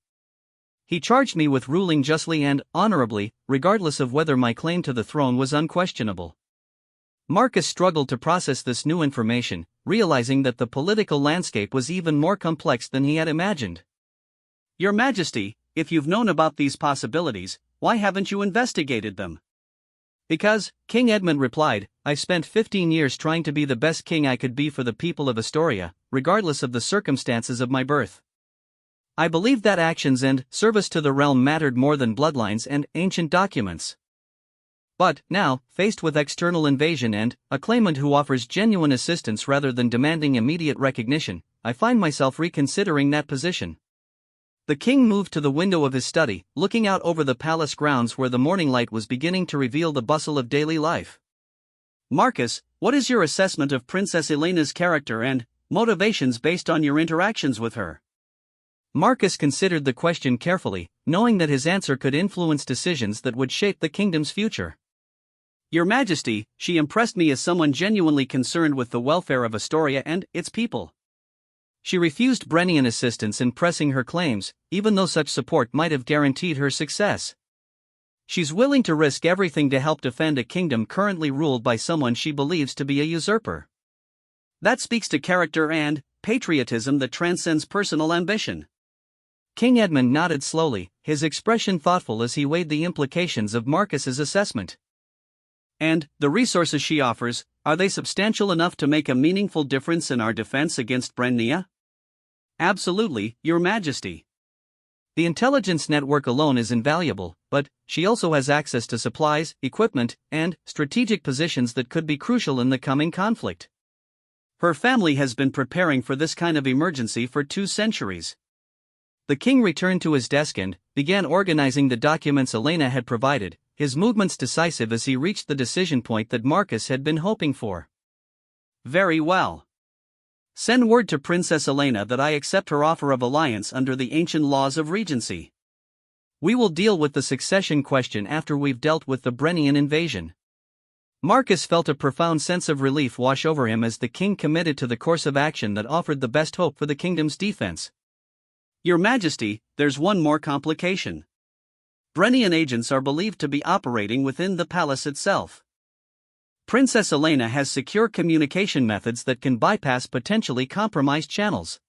He charged me with ruling justly and honorably, regardless of whether my claim to the throne was unquestionable." Marcus struggled to process this new information, realizing that the political landscape was even more complex than he had imagined. "Your Majesty, if you've known about these possibilities, why haven't you investigated them?" "Because," King Edmund replied, "I've spent 15 years trying to be the best king I could be for the people of Astoria, regardless of the circumstances of my birth. I believed that actions and service to the realm mattered more than bloodlines and ancient documents. But now, faced with external invasion and a claimant who offers genuine assistance rather than demanding immediate recognition, I find myself reconsidering that position." The king moved to the window of his study, looking out over the palace grounds where the morning light was beginning to reveal the bustle of daily life. "Marcus, what is your assessment of Princess Elena's character and motivations based on your interactions with her?" Marcus considered the question carefully, knowing that his answer could influence decisions that would shape the kingdom's future. "Your Majesty, she impressed me as someone genuinely concerned with the welfare of Astoria and its people. She refused Brennian assistance in pressing her claims, even though such support might have guaranteed her success. She's willing to risk everything to help defend a kingdom currently ruled by someone she believes to be a usurper." That speaks to character and patriotism that transcends personal ambition. King Edmund nodded slowly, his expression thoughtful as he weighed the implications of Marcus's assessment. "And the resources she offers, are they substantial enough to make a meaningful difference in our defense against Brennia?" "Absolutely, Your Majesty. The intelligence network alone is invaluable, but she also has access to supplies, equipment, and strategic positions that could be crucial in the coming conflict. Her family has been preparing for this kind of emergency for 2 centuries. The king returned to his desk and began organizing the documents Elena had provided, his movements decisive as he reached the decision point that Marcus had been hoping for. "Very well. Send word to Princess Elena that I accept her offer of alliance under the ancient laws of regency. We will deal with the succession question after we've dealt with the Brennian invasion." Marcus felt a profound sense of relief wash over him as the king committed to the course of action that offered the best hope for the kingdom's defense. "Your Majesty, there's one more complication. Brennian agents are believed to be operating within the palace itself. Princess Elena has secure communication methods that can bypass potentially compromised channels."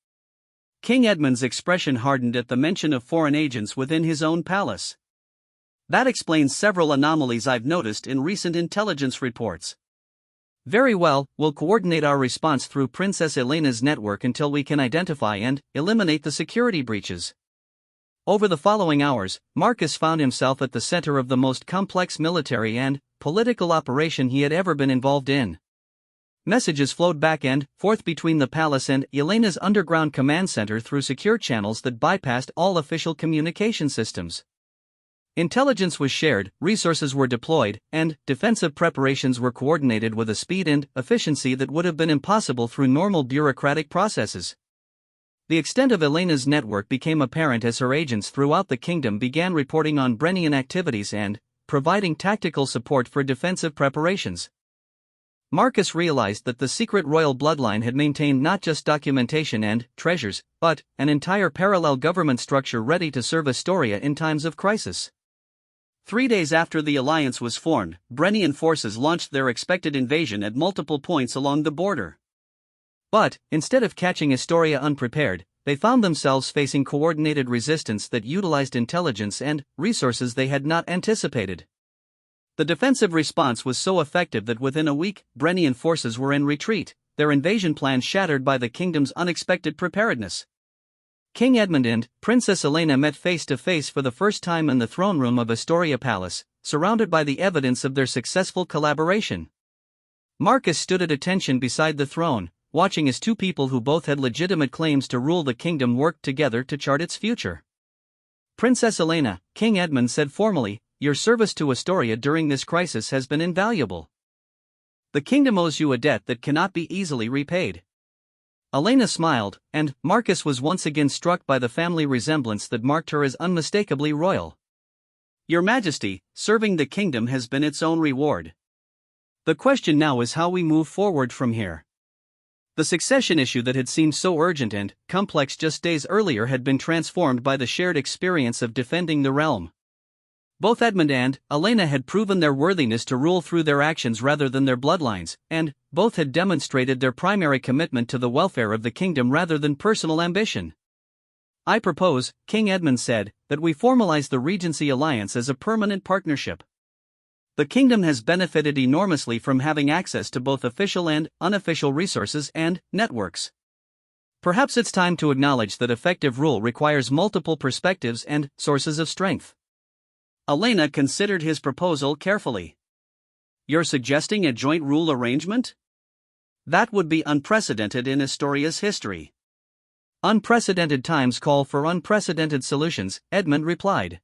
King Edmund's expression hardened at the mention of foreign agents within his own palace. "That explains several anomalies I've noticed in recent intelligence reports." "Very well, we'll coordinate our response through Princess Elena's network until we can identify and eliminate the security breaches." Over the following hours, Marcus found himself at the center of the most complex military and political operation he had ever been involved in. Messages flowed back and forth between the palace and Elena's underground command center through secure channels that bypassed all official communication systems. Intelligence was shared, resources were deployed, and defensive preparations were coordinated with a speed and efficiency that would have been impossible through normal bureaucratic processes. The extent of Elena's network became apparent as her agents throughout the kingdom began reporting on Brennian activities and providing tactical support for defensive preparations. Marcus realized that the secret royal bloodline had maintained not just documentation and treasures, but an entire parallel government structure ready to serve Astoria in times of crisis. 3 days after the alliance was formed, Brennian forces launched their expected invasion at multiple points along the border. But, instead of catching Astoria unprepared, they found themselves facing coordinated resistance that utilized intelligence and resources they had not anticipated. The defensive response was so effective that within a week, Brennian forces were in retreat, their invasion plans shattered by the kingdom's unexpected preparedness. King Edmund and Princess Elena met face to face for the first time in the throne room of Astoria Palace, surrounded by the evidence of their successful collaboration. Marcus stood at attention beside the throne, watching as 2 people who both had legitimate claims to rule the kingdom worked together to chart its future. "Princess Elena," King Edmund said formally, "your service to Astoria during this crisis has been invaluable." The kingdom owes you a debt that cannot be easily repaid. Elena smiled, and Marcus was once again struck by the family resemblance that marked her as unmistakably royal. Your Majesty, serving the kingdom has been its own reward. The question now is how we move forward from here. The succession issue that had seemed so urgent and complex just days earlier had been transformed by the shared experience of defending the realm. Both Edmund and Elena had proven their worthiness to rule through their actions rather than their bloodlines, and both had demonstrated their primary commitment to the welfare of the kingdom rather than personal ambition. I propose, King Edmund said, that we formalize the Regency alliance as a permanent partnership. The kingdom has benefited enormously from having access to both official and unofficial resources and networks. Perhaps it's time to acknowledge that effective rule requires multiple perspectives and sources of strength. Elena considered his proposal carefully. You're suggesting a joint rule arrangement? That would be unprecedented in Astoria's history. Unprecedented times call for unprecedented solutions, Edmund replied.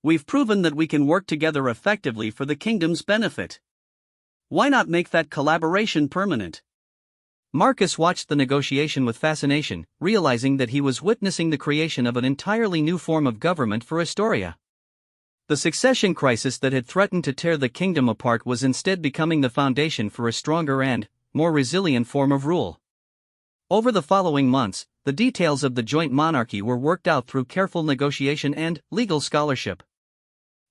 We've proven that we can work together effectively for the kingdom's benefit. Why not make that collaboration permanent? Marcus watched the negotiation with fascination, realizing that he was witnessing the creation of an entirely new form of government for Astoria. The succession crisis that had threatened to tear the kingdom apart was instead becoming the foundation for a stronger and more resilient form of rule. Over the following months, the details of the joint monarchy were worked out through careful negotiation and legal scholarship.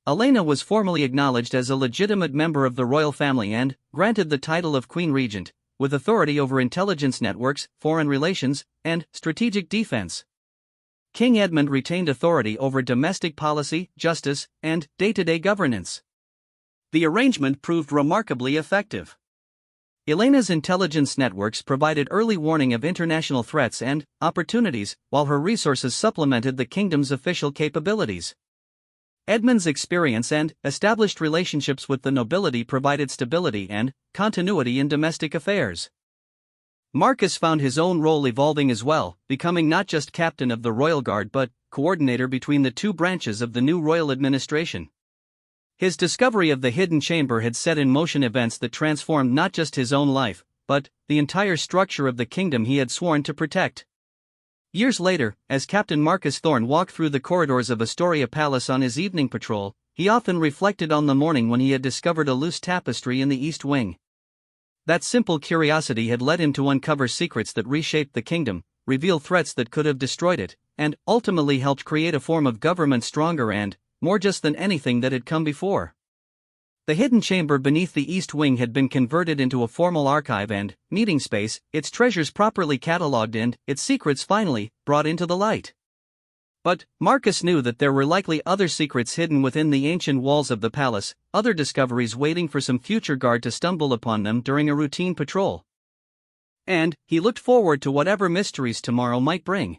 Elena was formally acknowledged as a legitimate member of the royal family and granted the title of Queen Regent, with authority over intelligence networks, foreign relations, and strategic defense. King Edmund retained authority over domestic policy, justice, and day-to-day governance. The arrangement proved remarkably effective. Elena's intelligence networks provided early warning of international threats and opportunities, while her resources supplemented the kingdom's official capabilities. Edmund's experience and established relationships with the nobility provided stability and continuity in domestic affairs. Marcus found his own role evolving as well, becoming not just captain of the royal guard but coordinator between the two branches of the new royal administration. His discovery of the hidden chamber had set in motion events that transformed not just his own life, but the entire structure of the kingdom he had sworn to protect. Years later, as Captain Marcus Thorne walked through the corridors of Astoria Palace on his evening patrol, he often reflected on the morning when he had discovered a loose tapestry in the east wing. That simple curiosity had led him to uncover secrets that reshaped the kingdom, reveal threats that could have destroyed it, and ultimately helped create a form of government stronger and more just than anything that had come before. The hidden chamber beneath the east wing had been converted into a formal archive and meeting space, its treasures properly catalogued and its secrets finally brought into the light. But Marcus knew that there were likely other secrets hidden within the ancient walls of the palace, other discoveries waiting for some future guard to stumble upon them during a routine patrol. And he looked forward to whatever mysteries tomorrow might bring.